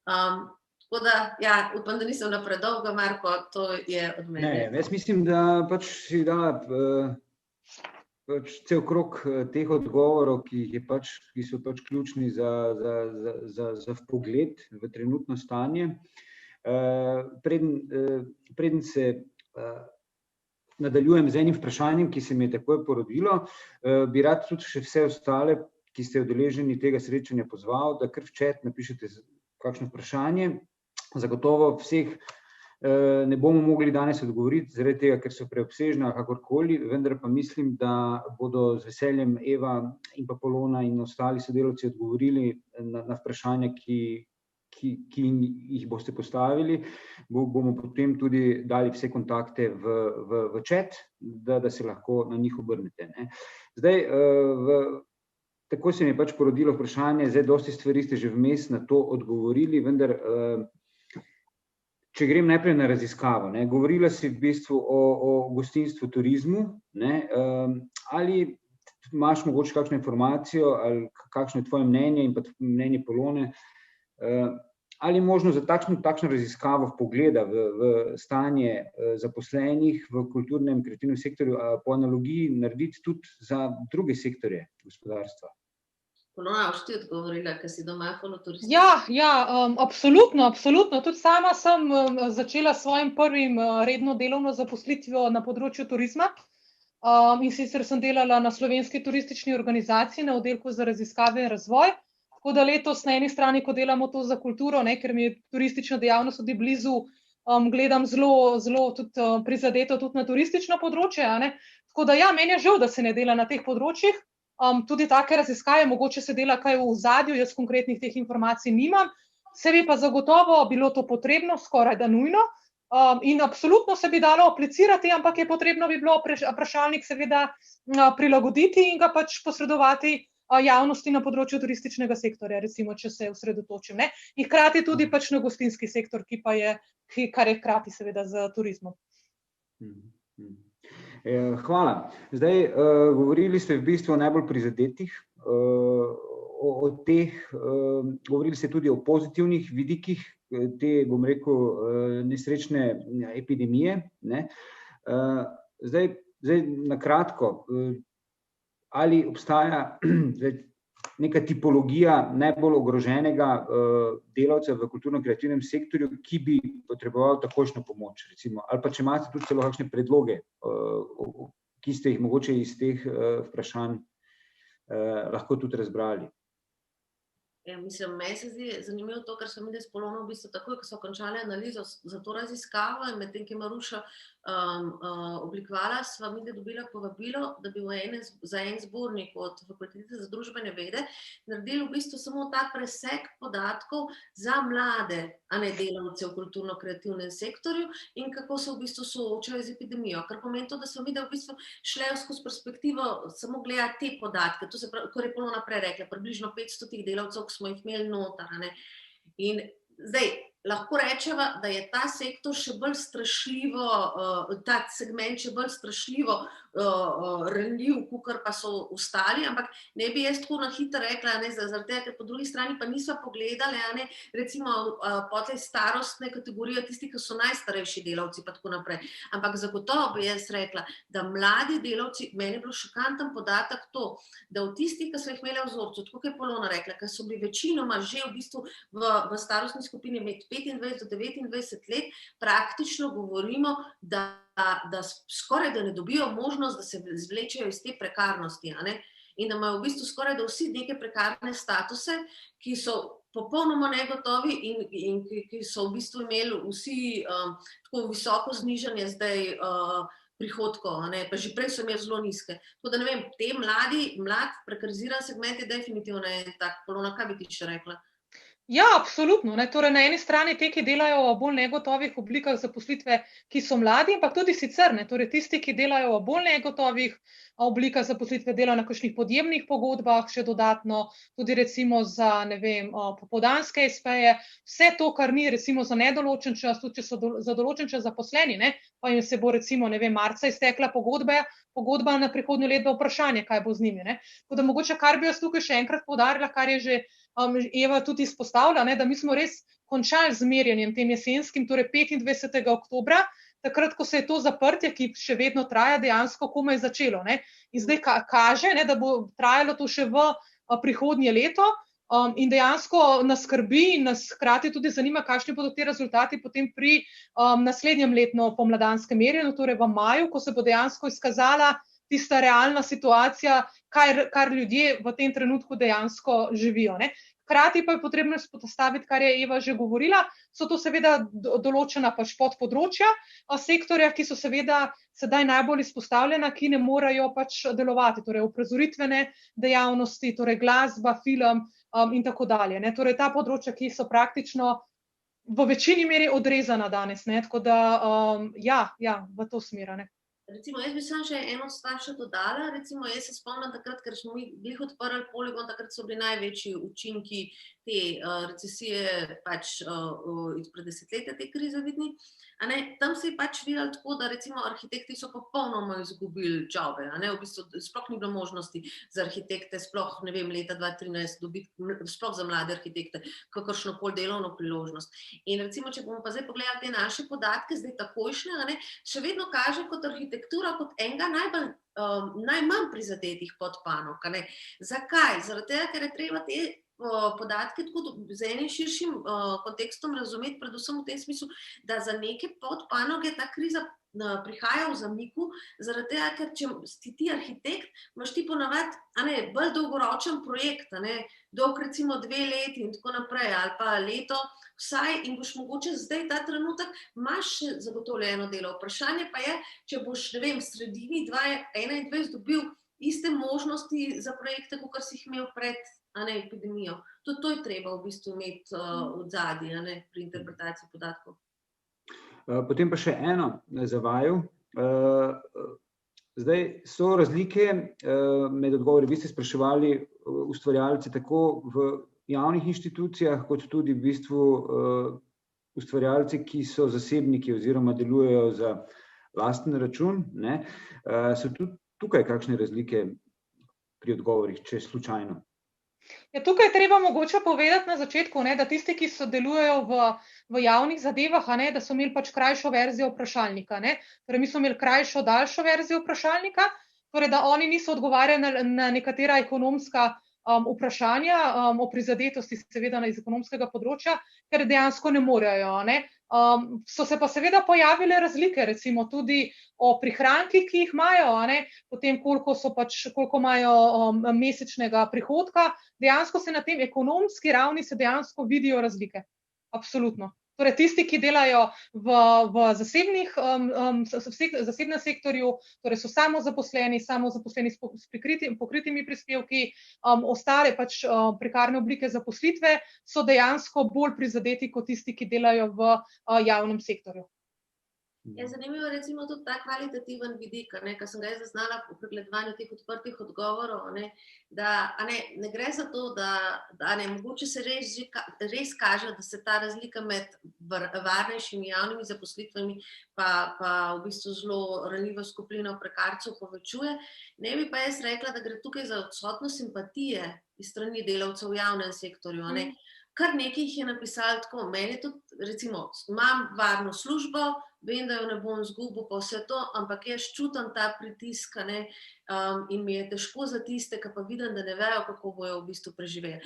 Tako da, ja, upam, da nisem napredolga, Marko, to je od mene. Ne, jaz mislim, da pač si dala cel krog teh odgovorov, ki so pač ključni za vpogled v trenutno stanje. Preden se nadaljujem z enim vprašanjem, ki se mi je takoj porodilo, bi rad tudi še vse ostale, ki ste udeleženi tega srečanja, pozval, da kar v chat napišete kakšno vprašanje. Zagotovo vseh ne bomo mogli danes odgovoriti, zaradi tega, ker so preobsežna, kakorkoli, vendar pa mislim, da bodo z veseljem Eva in pa Polona in ostali sodelavci odgovorili na vprašanja, ki jih boste postavili. Bomo potem tudi dali vse kontakte v chat, da se lahko na njih obrnete. Zdaj, tako se mi je pač porodilo vprašanje, zdaj dosti stvari ste že vmes na to odgovorili, vendar če grem najprej na raziskavo, govorila si v bistvu o gostinstvu, turizmu, ali imaš mogoče kakšno informacijo, ali kakšno je tvoje mnenje in pa mnenje Polone, Ali je možno za takšno raziskavo vpogleda v stanje zaposlenih v kulturnem kreativnem sektorju po analogiji narediti tudi za druge sektorje gospodarstva? Ponovno boš ti odgovorila, ker si doma fonoturist. Absolutno. Tudi sama sem začela s svojim prvim redno delovno zaposlitvijo na področju turizma. In sicer sem delala na Slovenski turistični organizaciji na oddelku za raziskave in razvoj. Tako da letos na eni strani, ko delamo to za kulturo, ker mi je turistična dejavnost tudi blizu, gledam zelo tudi prizadeto tudi na turistično področje. Tako da meni je žal, da se ne dela na teh področjih. Tudi take raziskave, mogoče se dela kaj v ozadju, jaz konkretnih teh informacij nimam. Se bi pa zagotovo bilo to potrebno, skoraj da nujno. In absolutno se bi dalo aplicirati, ampak je potrebno bi bilo vprašalnik seveda prilagoditi in ga pač posredovati javnosti na področju turističnega sektorja, recimo, če se osredotočim. In hkrati tudi pač na gostinski sektor, kar je hkrati seveda z turizmom. Hvala. Zdaj, govorili ste v bistvu o najbolj prizadetih, o teh, govorili ste tudi o pozitivnih vidikih te, bom rekel, nesrečne epidemije. Zdaj na kratko, ali obstaja neka tipologija najbolj ogroženega delavca v kulturno-kreativnem sektorju, ki bi potreboval takojšnjo pomoč, recimo, ali pa če imate tudi celo kakšne predloge, ki ste jih mogoče iz teh vprašanj lahko tudi razbrali. Meni se zdi zanimivo to, kar smo mi s Polono v bistvu takoj, ko so končali analizo za to raziskavo in medtem, ki je Maruša oblikovala, sva mi dobila povabilo, da bi za en zbornik od Fakultete za družbene vede naredili v bistvu samo ta presek podatkov za mlade, a ne delavce v kulturno-kreativnem sektorju in kako se v bistvu soočajo z epidemijo. Kar pomeni to, da smo mi v bistvu šle skozi perspektivo samo gledati te podatke. To se pravi, kot je Polona prej rekla, približno 500 teh delavcev, ki smo jih imeli noter. In zdaj, lahko rečeva, da je ta sektor še bolj strašljivo, ta segment še bolj strašljivo ranljiv, kakor pa so ostali, ampak ne bi jaz tako na hitro rekla, zaradi tega, ker po drugi strani pa nisva pogledali, recimo po tej starostne kategorije, tisti, ki so najstarejši delavci pa tako naprej. Ampak zagotovo bi jaz rekla, da mladi delavci, meni je bilo šokanten podatek to, da v tistih, ki so jih imeli v vzorcu, tako kot je Polona rekla, ki so bili večinoma že v bistvu v starostni skupini med 25 do 29 let, praktično govorimo, da skoraj da ne dobijo možnost, da se izvlečejo iz te prekarnosti. In da imajo v bistvu skoraj da vsi neke prekarne statuse, ki so popolnoma negotovi in ki so v bistvu imeli vsi tako visoko znižanje zdaj prihodkov, pa že prej so imeli zelo nizke. Tako da ne vem, te mlad prekariziran segment je definitivno tak. Polona, kaj bi ti še rekla? Absolutno. Torej, na eni strani te, ki delajo v bolj negotovih oblikah zaposlitve, ki so mladi, ampak tudi sicer, torej tisti, ki delajo v bolj negotovih oblikah zaposlitve, delajo na kakšnih podjemnih pogodbah, še dodatno, tudi recimo za, popoldanske espeje, vse to, kar ni recimo za nedoločen čas, tudi če so za določen čas zaposleni, pa jim se bo recimo, marca iztekla pogodba na prihodnje leto, vprašanje, kaj bo z njimi. Tako da mogoče, kar bi jaz tukaj še enkrat poudarila, kar je že Eva tudi izpostavlja, da mi smo res končali z merjenjem tem jesenskim, torej 25. oktobra, takrat, ko se je to zaprtje, ki še vedno traja, dejansko komaj začelo. In zdaj kaže, da bo trajalo to še v prihodnje leto in dejansko nas skrbi in nas hkrati tudi zanima, kakšni bodo ti rezultati potem pri naslednjem letno pomladanskem merjenju, torej v maju, ko se bo dejansko izkazala tista realna situacija, kar ljudje v tem trenutku dejansko živijo. Hkrati pa je potrebno izpostaviti, kar je Eva že govorila, so to seveda določena podpodročja sektorja, ki so seveda sedaj najbolj izpostavljena, ki ne morejo delovati, torej uprizoritvene dejavnosti, torej glasba, film in tako dalje. Torej ta področja, ki so praktično v večini meri odrezana danes, tako da v to smer. Recimo, jaz bi samo še eno stvar še dodala. Recimo, jaz se spomnim takrat, ker smo mi glih odprli poligon, takrat so bili največji učinki te recesije pač izpred desetletja, te krize vidni, tam se je pač videlo tako, da recimo arhitekti so popolnoma izgubili jobe, v bistvu sploh ni bilo možnosti za arhitekte, sploh, ne vem, leta 2013 dobiti, sploh za mlade arhitekte, kakršnokoli delovno priložnost. In recimo, če bomo pa zdaj pogledali te naše podatke, zdaj takojšnje, še vedno kaže kot arhitektura, kot enega najmanj prizadetih podpanog. Zakaj? Zaradi tega, ker je treba te podatke tako z enim širšim kontekstom razumeti, predvsem v tem smislu, da za neke podpanoge ta kriza prihaja v zamiku, zaradi tega, ker če si ti arhitekt, imaš ti ponavadi bolj dolgoročen projekt, dolg recimo 2 leti in tako naprej, ali pa leto vsaj, in boš mogoče zdaj ta trenutek imaš še zagotovljeno delo. Vprašanje pa je, če boš, ne vem, v sredini 2021 dobil iste možnosti za projekte, kot si jih imel pred epidemijo. Tudi to je treba v bistvu imeti od zadnji pri interpretaciji podatkov. Potem pa še eno za vaju. Zdaj so razlike med odgovori. Vi ste spraševali ustvarjalce tako v javnih inštitucijah, kot tudi v bistvu ustvarjalci, ki so zasebniki oziroma delujejo za lasten račun. So tudi tukaj kakšne razlike pri odgovorih, če slučajno? Tukaj je treba mogoče povedati na začetku, da tisti, ki sodelujejo v javnih zadevah, da so imeli pač krajšo verzijo vprašalnika. Torej, mi smo imeli krajšo, daljšo verzijo vprašalnika, torej, da oni niso odgovarjali na nekatera ekonomska vprašanja o prizadetosti, seveda iz ekonomskega področja, ker dejansko ne morejo. So se pa seveda pojavile razlike, recimo tudi o prihrankih, ki jih imajo, potem koliko imajo mesečnega prihodka, dejansko se na tem ekonomski ravni se dejansko vidijo razlike. Absolutno. Torej, tisti, ki delajo v zasebnem sektorju, torej so samozaposleni s pokritimi prispevki, ostale pač prekarne oblike zaposlitve, so dejansko bolj prizadeti kot tisti, ki delajo v javnem sektorju. Zanimivo je recimo tudi ta kvalitativen vidik, kar sem ga zaznala v pregledovanju teh odprtih odgovorov, da ne gre za to, da mogoče se res kaže, da se ta razlika med varnejšimi javnimi zaposlitvami pa v bistvu zelo ranljivo skupino prekarcev povečuje. Ne bi pa jaz rekla, da gre tukaj za odsotnost simpatije iz strani delavcev v javnem sektorju. Kar nekaj jih je napisali tako, meni tudi, recimo, imam varno službo, vem, da jo ne bom izgubil pa vse to, ampak jaz čutim ta pritisk in mi je težko za tiste, ki pa vidim, da ne vejo, kako bojo v bistvu preživeli.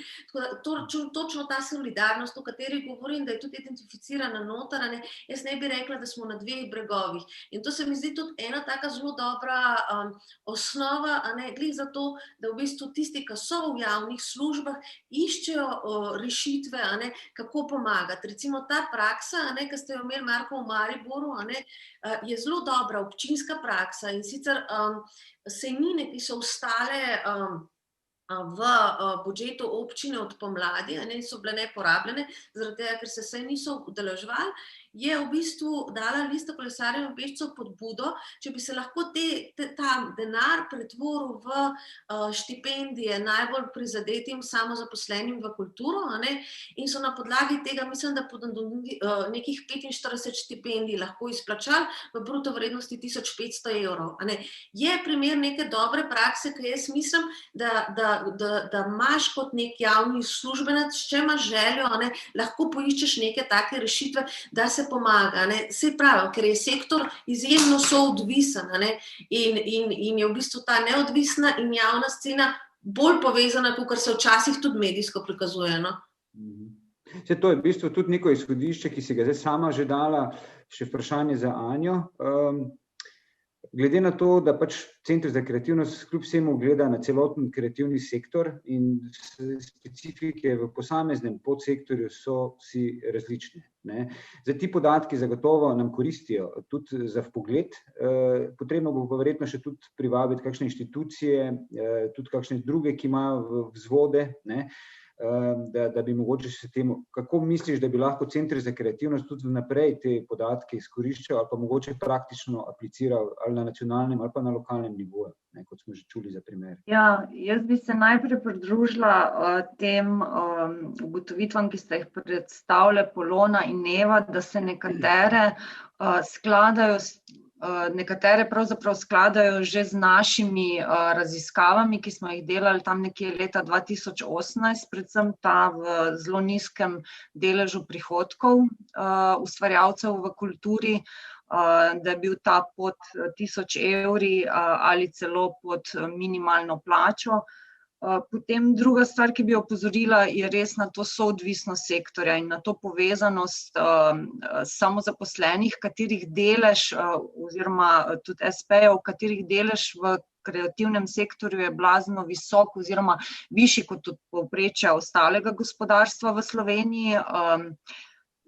Točno ta solidarnost, o kateri govorim, da je tudi identificirana noter, jaz ne bi rekla, da smo na 2 bregovih. In to se mi zdi tudi ena taka zelo dobra osnova, glih za to, da v bistvu tisti, ki so v javnih službah, iščejo rešitve, kako pomagati. Recimo ta praksa, ki ste jo imeli, Marko, v Mariboru, je zelo dobra občinska praksa, in sicer sejnine, ki so ostale v budžetu občine od pomladi, so bile neporabljene, zaradi tega, ker se sej niso udeleževali, je v bistvu dala Lista kolesarjev in pešcev pobudo, če bi se lahko ta denar pretvoril v štipendije najbolj prizadetim samozaposlenim v kulturo, in so na podlagi tega, mislim, da nekih 45 štipendij lahko izplačali v bruto vrednosti 1500 evrov. Je primer neke dobre prakse, ki jaz mislim, da imaš kot nek javni službenec, če imaš željo, lahko poiščeš neke take rešitve, da se pomaga. Se pravi, ker je sektor izjemno soodvisen in je v bistvu ta neodvisna in javna scena bolj povezana, kot se včasih tudi medijsko prikazuje. To je v bistvu tudi neko izhodišče, ki si ga zdaj sama že dala, še vprašanje za Anjo. Glede na to, da pač Center za kreativnost kljub vsemu gleda na celoten kreativni sektor in specifike v posameznem podsektorju so si različne. Zdaj, ti podatki zagotovo nam koristijo tudi za vpogled. Potrebno bo pa verjetno še tudi privabiti kakšne inštitucije, tudi kakšne druge, ki imajo vzvode, da bi mogoče se temu, kako misliš, da bi lahko Center za kreativnost tudi naprej te podatke izkoriščal ali pa mogoče praktično apliciral ali na nacionalnem ali pa na lokalnem nivoju, kot smo že čuli za primer. Ja, jaz bi se najprej pridružila tem ugotovitvam, ki ste jih predstavile Polona in Eva, da se nekatere pravzaprav skladajo že z našimi raziskavami, ki smo jih delali tam nekje leta 2018, predvsem ta v zelo nizkem deležu prihodkov ustvarjalcev v kulturi, da je bil ta pod 1000 evri ali celo pod minimalno plačo. Potem druga stvar, ki bi opozorila, je res na to soodvisnost sektorja in na to povezanost samozaposlenih, katerih delež oziroma tudi SP-jev, katerih delež v kreativnem sektorju je blazno visok oziroma višji kot od povprečja ostalega gospodarstva v Sloveniji.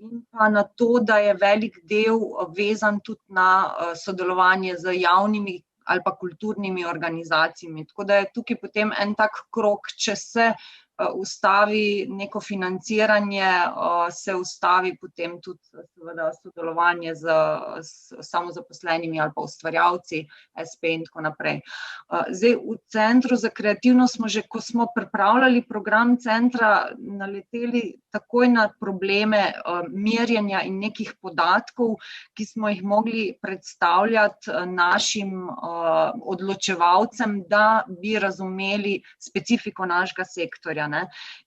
In pa na to, da je velik del vezan tudi na sodelovanje z javnimi ali pa kulturnimi organizacijami. Tako da je tukaj potem en tak krog, če se ustavi neko financiranje, se ustavi potem tudi seveda sodelovanje z samozaposlenimi ali pa ustvarjalci, SP in tako naprej. Zdaj v Centru za kreativnost smo že, ko smo pripravljali program centra, naleteli takoj na probleme merjenja in nekih podatkov, ki smo jih mogli predstavljati našim odločevalcem, da bi razumeli specifiko našega sektorja.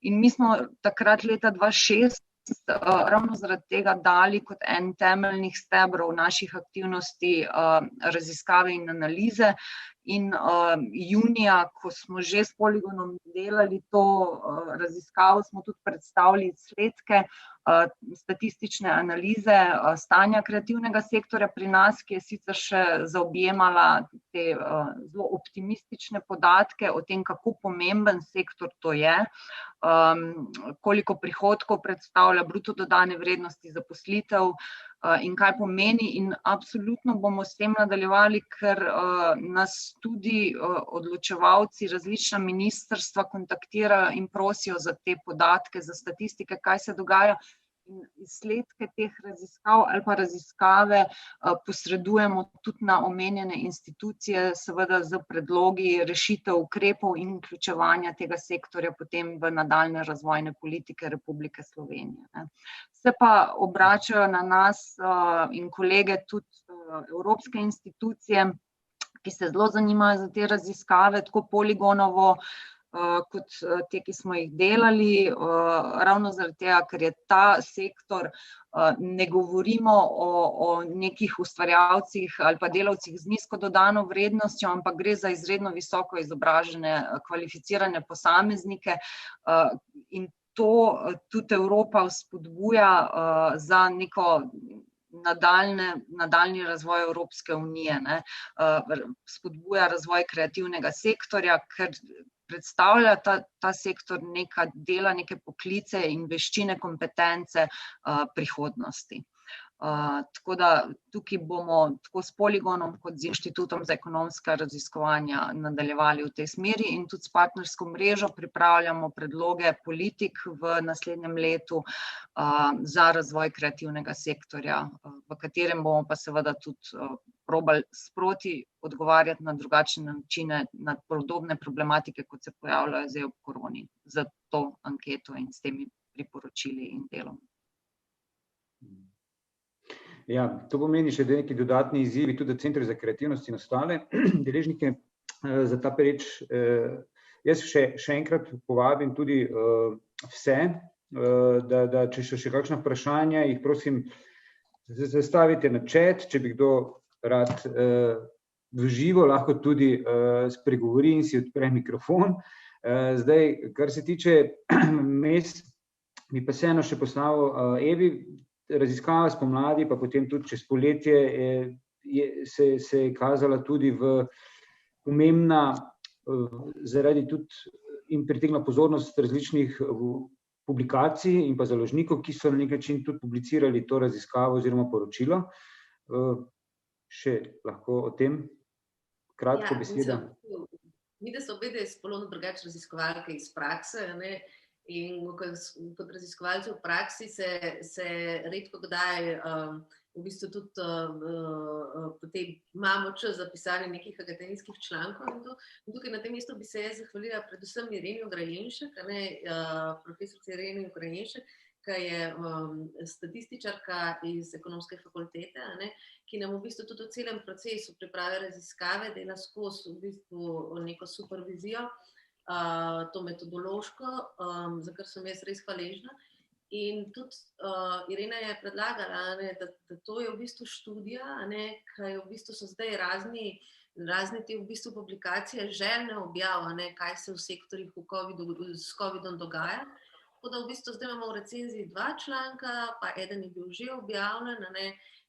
In mi smo takrat leta 2006 ravno zaradi tega dali kot en temeljnih stebrov naših aktivnosti raziskave in analize. In junija, ko smo že s Poligonom delali to raziskavo, smo tudi predstavili izsledke statistične analize stanja kreativnega sektorja pri nas, ki je sicer še zaobjemala te zelo optimistične podatke o tem, kako pomemben sektor to je, koliko prihodkov predstavlja, bruto dodane vrednosti, zaposlitev in kaj pomeni, in absolutno bomo s tem nadaljevali, ker nas tudi odločevalci, različna ministrstva kontaktirajo in prosijo za te podatke, za statistike, kaj se dogaja. In izsledke teh raziskav ali pa raziskave posredujemo tudi na omenjene institucije, seveda z predlogi rešitev, ukrepov in vključevanja tega sektorja potem v nadaljnje razvojne politike Republike Slovenije. Se pa obračajo na nas in kolege tudi evropske institucije, ki se zelo zanimajo za te raziskave, tako Poligonovo, kot te, ki smo jih delali, ravno zaradi tega, ker je ta sektor, ne govorimo o nekih ustvarjalcih ali pa delavcih z nizko dodano vrednostjo, ampak gre za izredno visoko izobražene, kvalificirane posameznike, in to tudi Evropa vzpodbuja za neko nadaljnji razvoj Evropske unije, spodbuja razvoj kreativnega sektorja, ker predstavlja ta sektor neka dela, neke poklice in veščine, kompetence prihodnosti. Tako da tukaj bomo tako s Poligonom kot z Inštitutom za ekonomska raziskovanja nadaljevali v tej smeri in tudi s partnersko mrežo pripravljamo predloge politik v naslednjem letu za razvoj kreativnega sektorja, v katerem bomo pa seveda tudi probali sproti odgovarjati na drugačne načine, na podobne problematike, kot se pojavljajo zdaj ob koroni, za to anketo in s temi priporočili in delom. Ja, to pomeni še neki dodatni izzivi tudi Centra za kreativnost in ostale deležnike za ta pereč. Jaz še enkrat povabim tudi vse, da če so še kakšna vprašanja, jih prosim zastavite na chat, če bi kdo rad v živo, lahko tudi spregovori in si odpre mikrofon. Zdaj, kar se tiče mest, bi pa vseeno še poslal Evi, raziskava spomladi, pa potem tudi čez poletje se je kazala tudi v pomembna zaradi tudi in pritegnila pozornost različnih publikacij in pa založnikov, ki so na nek način tudi publicirali to raziskavo oziroma poročilo. Še lahko o tem kratko beseda. Mi, da so obede spolno drugače raziskovalke iz prakse, In kot raziskovalci v praksi se redko kdaj v bistvu tudi potem imamo čas za pisanje nekih akademskih člankov. In tukaj na tem mestu bi se jaz zahvalila predvsem Ireni Ugrajenšek, profesorici Ireni Ugrajenšek, ki je statističarka iz Ekonomske fakultete, ki nam v bistvu tudi v celem procesu priprave raziskave dela skozi v bistvu neko supervizijo, to metodološko, za kar sem jaz res hvaležna. In tudi Irena je predlagala, da to je v bistvu študija, ki v bistvu so zdaj razne te v bistvu publikacije željne objav, kaj se v sektorjih s COVID-om dogaja. Tako da v bistvu zdaj imamo v recenziji 2 članka, pa eden je bil že objavljen,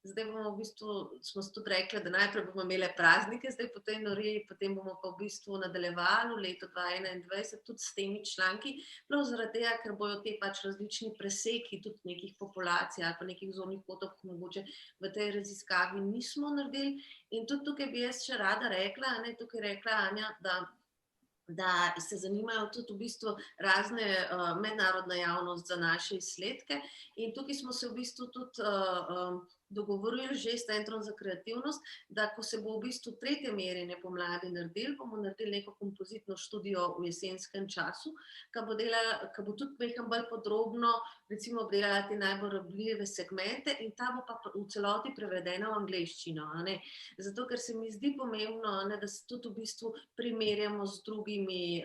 zdaj bomo v bistvu, smo se tudi rekli, da najprej bomo imeli praznike zdaj po tej noriji, potem bomo pa v bistvu nadaljevali v leto 2021 tudi s temi članki, prav zaradi tega, ker bojo te pač različni preseki tudi nekih populacij ali pa nekih zornih kotov, ki mogoče v tej raziskavi nismo naredili. In tudi tukaj bi jaz še rada rekla, tukaj rekla Anja, da se zanimajo tudi v bistvu razne mednarodna javnost za naše izsledke in tukaj smo se v bistvu tudi dogovorili že s Centrom za kreativnost, da ko se bo v bistvu 3. merjenje pomladi naredili, bomo naredili neko kompozitno študijo v jesenskem času, ki bo tudi nekaj bolj podrobno recimo obdelala te najbolj rabljive segmente in ta bo pa v celoti prevedena v angleščino. Zato, ker se mi zdi pomembno, da se tudi v bistvu primerjamo z drugimi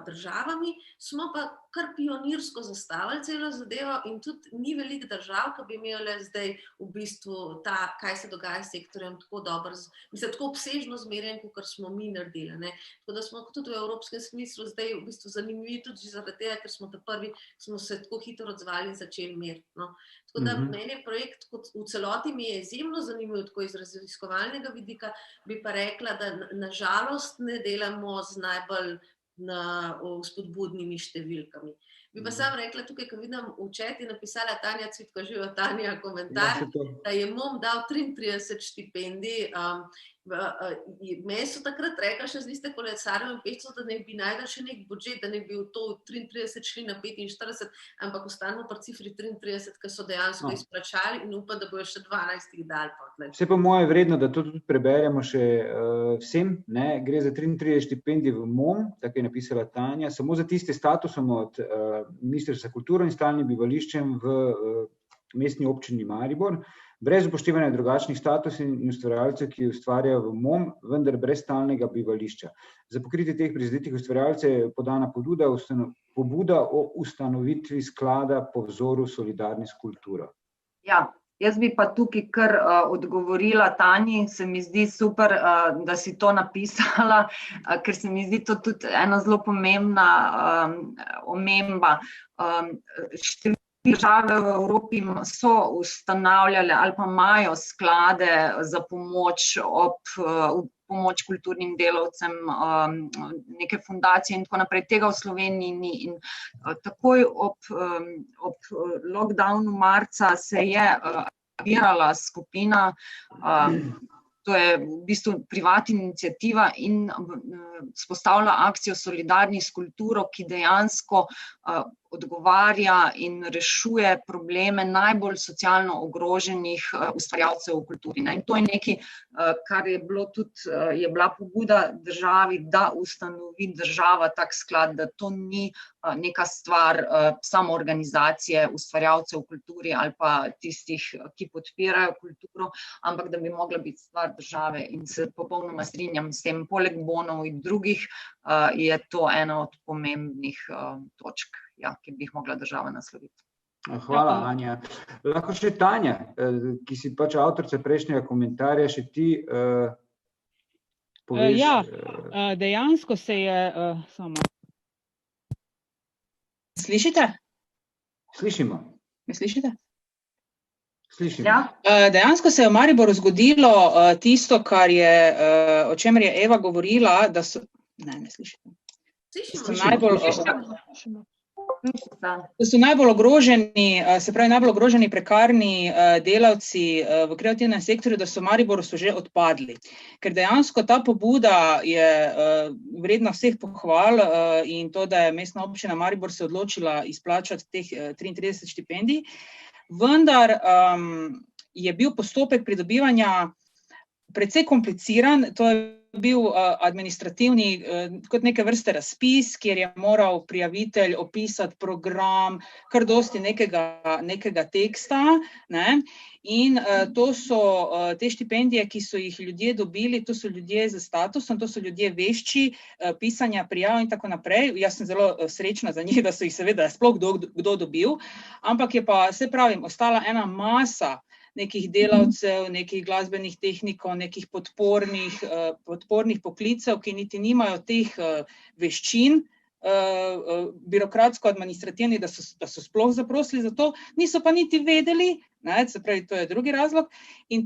državami, smo pa kar pionirsko zastavili celo zadevo in tudi ni veliko držav, ki bi imeli zdaj v bistvu kaj se dogaja s sektorjem tako dobro, mislim, tako obsežno zmerjen, kot smo mi naredili. Tako da smo tudi v evropskem smislu zdaj v bistvu zanimivi tudi zaradi tega, ker smo prvi, smo se tako hitro odzvali in začeli meriti. Tako da meni je projekt v celoti mi je izjemno zanimiv, tako iz raziskovalnega vidika, bi pa rekla, da nažalost ne delamo z najbolj spodbudnimi številkami. Bi pa sam rekla tukaj, ko vidim v chat, je napisala Tanja Cvitko, živo Tanja, komentar, da je MOM dal 33 štipendij. Meni so takrat rekla še z liste kolesarjev in pešcev, da ne bi najdel še nek budžet, da ne bi v to 33 šli na 45, ampak ostanemo pri cifri 33, ki so dejansko izplačali in upam, da bojo še 12 jih dali. Vse po moje vredno, da to tudi preberemo še vsem. Gre za 33 štipendij v MOM, tako je napisala Tanja, samo za tiste statusom od Ministrstva za kulturo in stalnim bivališčem v mestni občini Maribor, brez upoštevanja drugačnih statusov in ustvarjalcev, ki ustvarjajo v MOM, vendar brez stalnega bivališča. Za pokritje teh prizadetih ustvarjalcev je podana pobuda o ustanovitvi sklada po vzoru Solidarni s kulturo. Ja, jaz bi pa tukaj kar odgovorila Tanji, se mi zdi super, da si to napisala, ker se mi zdi to tudi ena zelo pomembna omemba. Države v Evropi so ustanavljale ali pa imajo sklade za pomoč pomoč kulturnim delavcem, neke fundacije in tako naprej. Tega v Sloveniji ni. In takoj ob lockdownu marca se je aktivirala skupina, to je v bistvu privatna iniciativa in vzpostavlja akcijo Solidarni s kulturo, ki dejansko odgovarja in rešuje probleme najbolj socialno ogroženih ustvarjalcev v kulturi. In to je nekaj, kar je bila pobuda državi, da ustanovi država tak sklad, da to ni neka stvar samoorganizacije ustvarjalcev v kulturi ali pa tistih, ki podpirajo kulturo, ampak da bi mogla biti stvar države in se popolnoma strinjam s tem. Poleg bonov in drugih je to ena od pomembnih točk, ki bi jih mogla država nasloviti. Hvala, Anja. Lahko še Tanja, ki si pač avtorica prejšnjega komentarja, še ti poveš. Ja, dejansko se je... Slišite? Slišimo. Me slišite? Slišimo. Ja. Dejansko se je v Mariboru zgodilo tisto, o čemer je Eva govorila, da so... Ne slišite. Slišimo. Da so najbolj ogroženi prekarni delavci v kreativnem sektorju, da so v Mariboru so že odpadli. Ker dejansko ta pobuda je vredna vseh pohval in to, da je Mestna občina Maribor se odločila izplačati teh 33 štipendij, vendar je bil postopek pridobivanja precej kompliciran, to je bil administrativni, kot neke vrste razpis, kjer je moral prijavitelj opisati program, kar dosti nekega teksta, ne? In to so te štipendije, ki so jih ljudje dobili, to so ljudje z statusom, to so ljudje vešči pisanja prijav in tako naprej. Jaz sem zelo srečna za njih, da so jih seveda sploh kdo dobil, ampak je pa, se pravim, ostala ena masa nekih delavcev, nekih glasbenih tehnikov, nekih podpornih poklicev, ki niti nimajo teh veščin, birokratsko-administrativnih, da so sploh zaprosili za to, niso pa niti vedeli, ne, se pravi, to je drugi razlog. In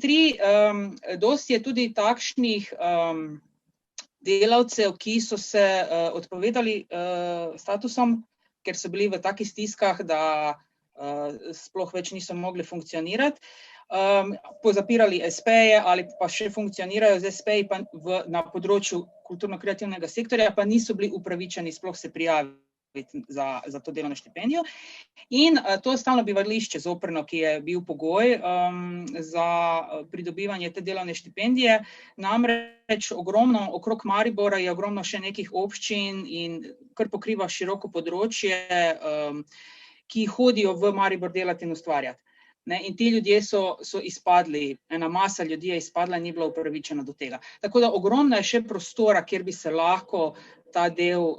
dosti je tudi takšnih delavcev, ki so se odpovedali statusom, ker so bili v takih stiskah, da sploh več niso mogli funkcionirati, pozapirali SP-je ali pa še funkcionirajo z SP-ji na področju kulturno-kreativnega sektorja, pa niso bili upravičeni sploh se prijaviti za to delovno štipendijo. In to stalno bivališče zoprno, ki je bil pogoj za pridobivanje te delovne štipendije, namreč ogromno, okrog Maribora je ogromno še nekih občin in kar pokriva široko področje, ki hodijo v Maribor delati in ustvarjati. Ne, in ti ljudje so izpadli, ena masa ljudi je izpadla in ni bila upravičena do tega. Tako da ogromno je še prostora, kjer bi se lahko ta del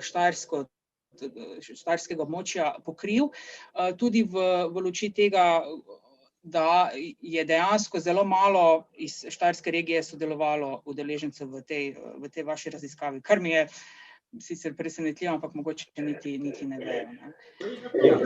štajerskega območja pokril, tudi v luči tega, da je dejansko zelo malo iz štajerske regije sodelovalo udeležencev v tej vaši raziskavi, kar mi je sicer presenetljivo, ampak mogoče niti ne vejo. Ja.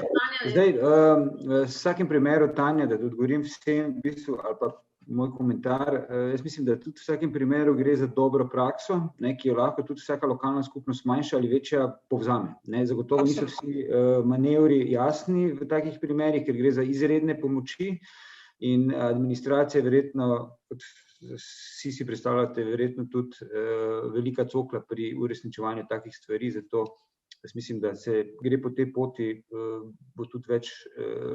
Zdaj, v vsakem primeru, Tanja, da odgovorim vsem, v bistvu, ali pa moj komentar, jaz mislim, da tudi v vsakem primeru gre za dobro prakso, ne, ki jo lahko tudi vsaka lokalna skupnost manjša ali večja povzame. Ne, zagotovo niso vsi manevri jasni v takih primerih, ker gre za izredne pomoči in administracija verjetno, kot vsi si predstavljate, verjetno tudi velika cokla pri uresničevanju takih stvari, zato jaz mislim, da se gre po tej poti, bo tudi več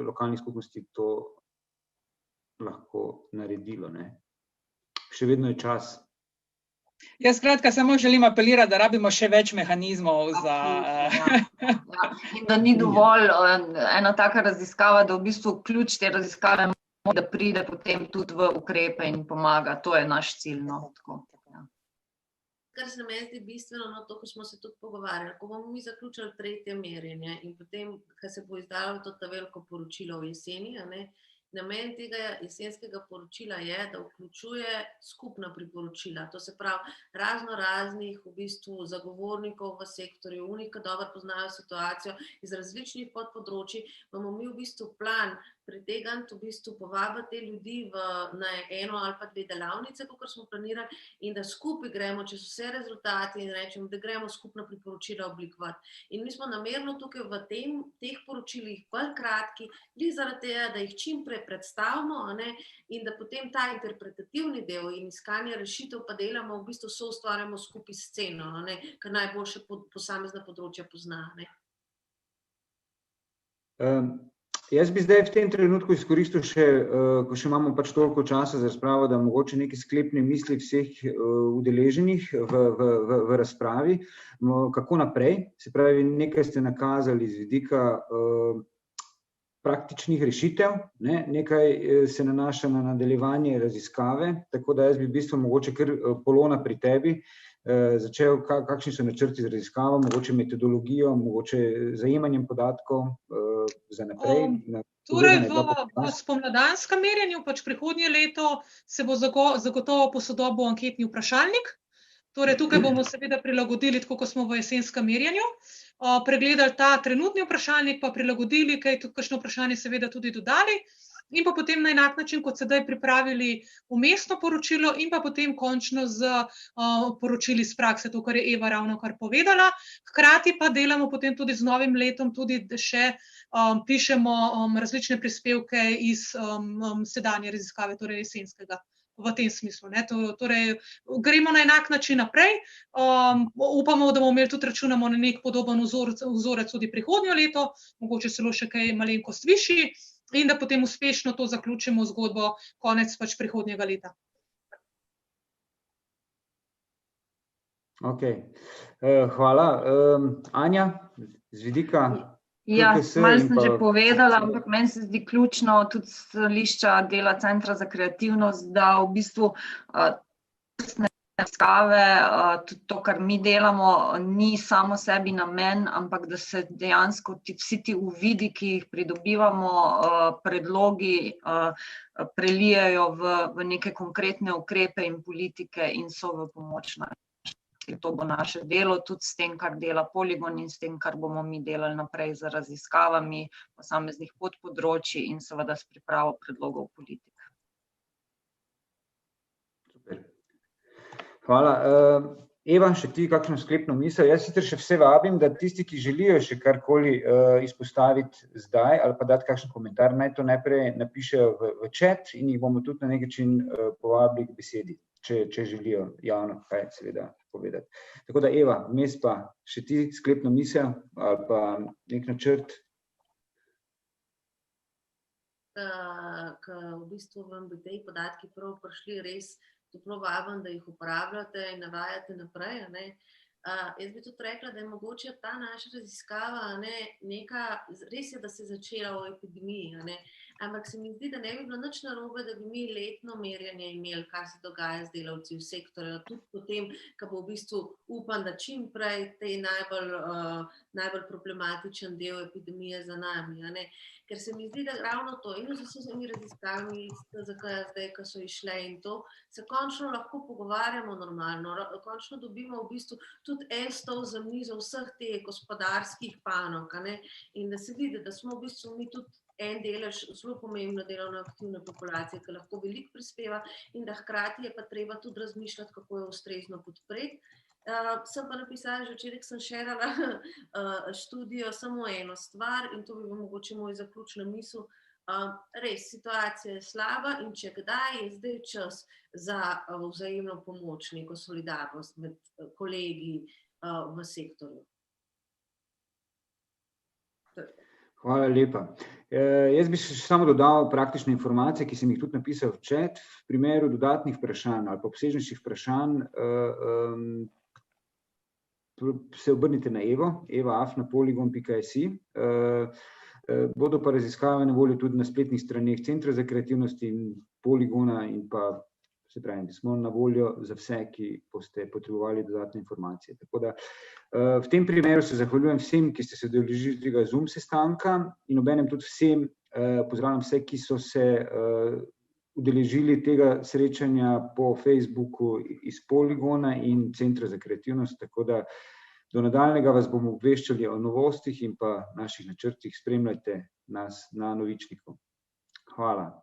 lokalnih skupnosti to lahko naredilo, ne. Še vedno je čas. Ja, skratka, samo želim apelirati, da rabimo še več mehanizmov za... In da ni dovolj ena taka raziskava, da v bistvu ključ te raziskave da pride potem tudi v ukrepe in pomaga. To je naš cilj. Kar se meni zdi bistveno, to, ko smo se tudi pogovarjali, ko bomo mi zaključili 3. merjenje in potem, ko se bo izdalo to veliko poročilo v jeseni, namen tega jesenskega poročila je, da vključuje skupna priporočila, to se pravi razno raznih v bistvu zagovornikov v sektorju, ki dobro poznajo situacijo iz različnih podpodročij, bomo mi v bistvu plan pritegniti, v bistvu povabiti te ljudi na eno ali pa 2 delavnice, kakor smo planirali, in da skupaj gremo čez vse rezultate in rečemo, da gremo skupna priporočila oblikovati. In mi smo namerno tukaj v teh poročilih bolj kratki, zaradi tega, da jih čim prej predstavimo, in da potem ta interpretativni del in iskanje rešitev pa delamo, v bistvu soustvarjamo skupaj sceno, kar najboljše posamezna področja pozna. Jaz bi zdaj v tem trenutku izkoristil še, ko še imamo pač toliko časa za razpravo, da mogoče neke sklepne misli vseh udeleženih v razpravi, kako naprej. Se pravi, nekaj ste nakazali z vidika praktičnih rešitev, nekaj se nanaša na nadaljevanje raziskave, tako da jaz bi v bistvu mogoče kar Polona pri tebi začel, kakšni so načrti za raziskavo, mogoče metodologijo, mogoče zajemanjem podatkov za naprej. Torej v spomladanskem merjenju, pač prihodnje leto, se bo zagotovo posodobil anketni vprašalnik. Torej tukaj bomo seveda prilagodili, tako kot smo v jesenskem merjenju, pregledali ta trenutni vprašalnik, pa prilagodili, kaj tudi kakšno vprašanje seveda tudi dodali. in pa potem na enak način, kot sedaj pripravili vmesno poročilo in pa potem končno z poročili iz prakse, to, kar je Eva ravnokar povedala. Hkrati pa delamo potem tudi z novim letom, tudi še pišemo različne prispevke iz sedanje raziskave, torej jesenskega. V tem smislu. Torej, gremo na enak način naprej. Upamo, da bomo imeli tudi računamo na nek podoben vzorec tudi prihodnjo leto, mogoče celo še kaj malenkost višji, in da potem uspešno to zaključimo zgodbo konec prihodnjega leta. Ok, hvala. Anja, z vidika... Ja, malo sem že povedala, ampak meni se zdi ključno tudi stališča dela Centra za kreativnost, da v bistvu raziskave, tudi to, kar mi delamo, ni samo sebi namen, ampak da se dejansko vsi ti uvidi, ki jih pridobivamo, predlogi prelijejo v neke konkretne ukrepe in politike in so v pomoč nam. To bo naše delo tudi s tem, kar dela Poligon in s tem, kar bomo mi delali naprej z raziskavami posameznih podpodročij in seveda s pripravo predlogov politik. Super. Hvala. Eva, še ti kakšno sklepno misel? Jaz sicer še vse vabim, da tisti, ki želijo še karkoli izpostaviti zdaj ali pa dati kakšen komentar, naj to najprej napišejo v chat in jih bomo tudi na nek način povabili k besedi, če želijo javno kaj seveda povedati. Tako da Eva, vmes pa še ti sklepno misel ali pa nek načrt? V bistvu vam bi te podatki prav prišli res toplo vabim, da jih uporabljate in navajate naprej. Jaz bi tudi rekla, da je mogoče ta naša raziskava res je, da se je začela v epidemiji, ampak se mi zdi, da ne bi bilo nič narobe, da bi mi letno merjenje imeli, kaj se dogaja z delavci v sektorju, tudi potem, ko bo v bistvu upam, da čim prej te najbolj problematičen del epidemije za nami. Ker se mi zdi, da ravno to in z vsemi raziskavami, zdaj, ko so išle in to, se končno lahko pogovarjamo normalno, končno dobimo v bistvu tudi en stol za mizo vseh teh gospodarskih panog, in da se vidi, da smo v bistvu mi tudi en delež zelo pomembno delovno aktivne populacije, ki lahko veliko prispeva in da hkrati je pa treba tudi razmišljati, kako jo ustrezno podpreti. Sem pa napisala, že včeraj sem šerala študijo samo eno stvar in to bi bilo mogoče moj zaključna misel. Res, situacija je slaba in če kdaj je zdaj čas za vzajemno pomoč, neko solidarnost med kolegi v sektorju. Hvala lepa. Jaz bi še samo dodal praktične informacije, ki sem jih tudi napisal v chat. V primeru dodatnih vprašanj ali pa obsežnejših vprašanj se obrnite na Evo, eva@poligon.si. Bodo pa raziskave na voljo tudi na spletnih straneh Centra za kreativnost in Poligona in pa se pravi, da smo na voljo za vse, ki boste potrebovali dodatne informacije. Tako da v tem primeru se zahvaljujem vsem, ki ste se udeležili tega Zoom sestanka in obenem tudi vsem, pozdravljam vse, ki so se udeležili tega srečanja po Facebooku iz Poligona in Centra za kreativnost, tako da do nadaljnjega vas bomo obveščali o novostih in pa naših načrtih. Spremljajte nas na Novičniku. Hvala.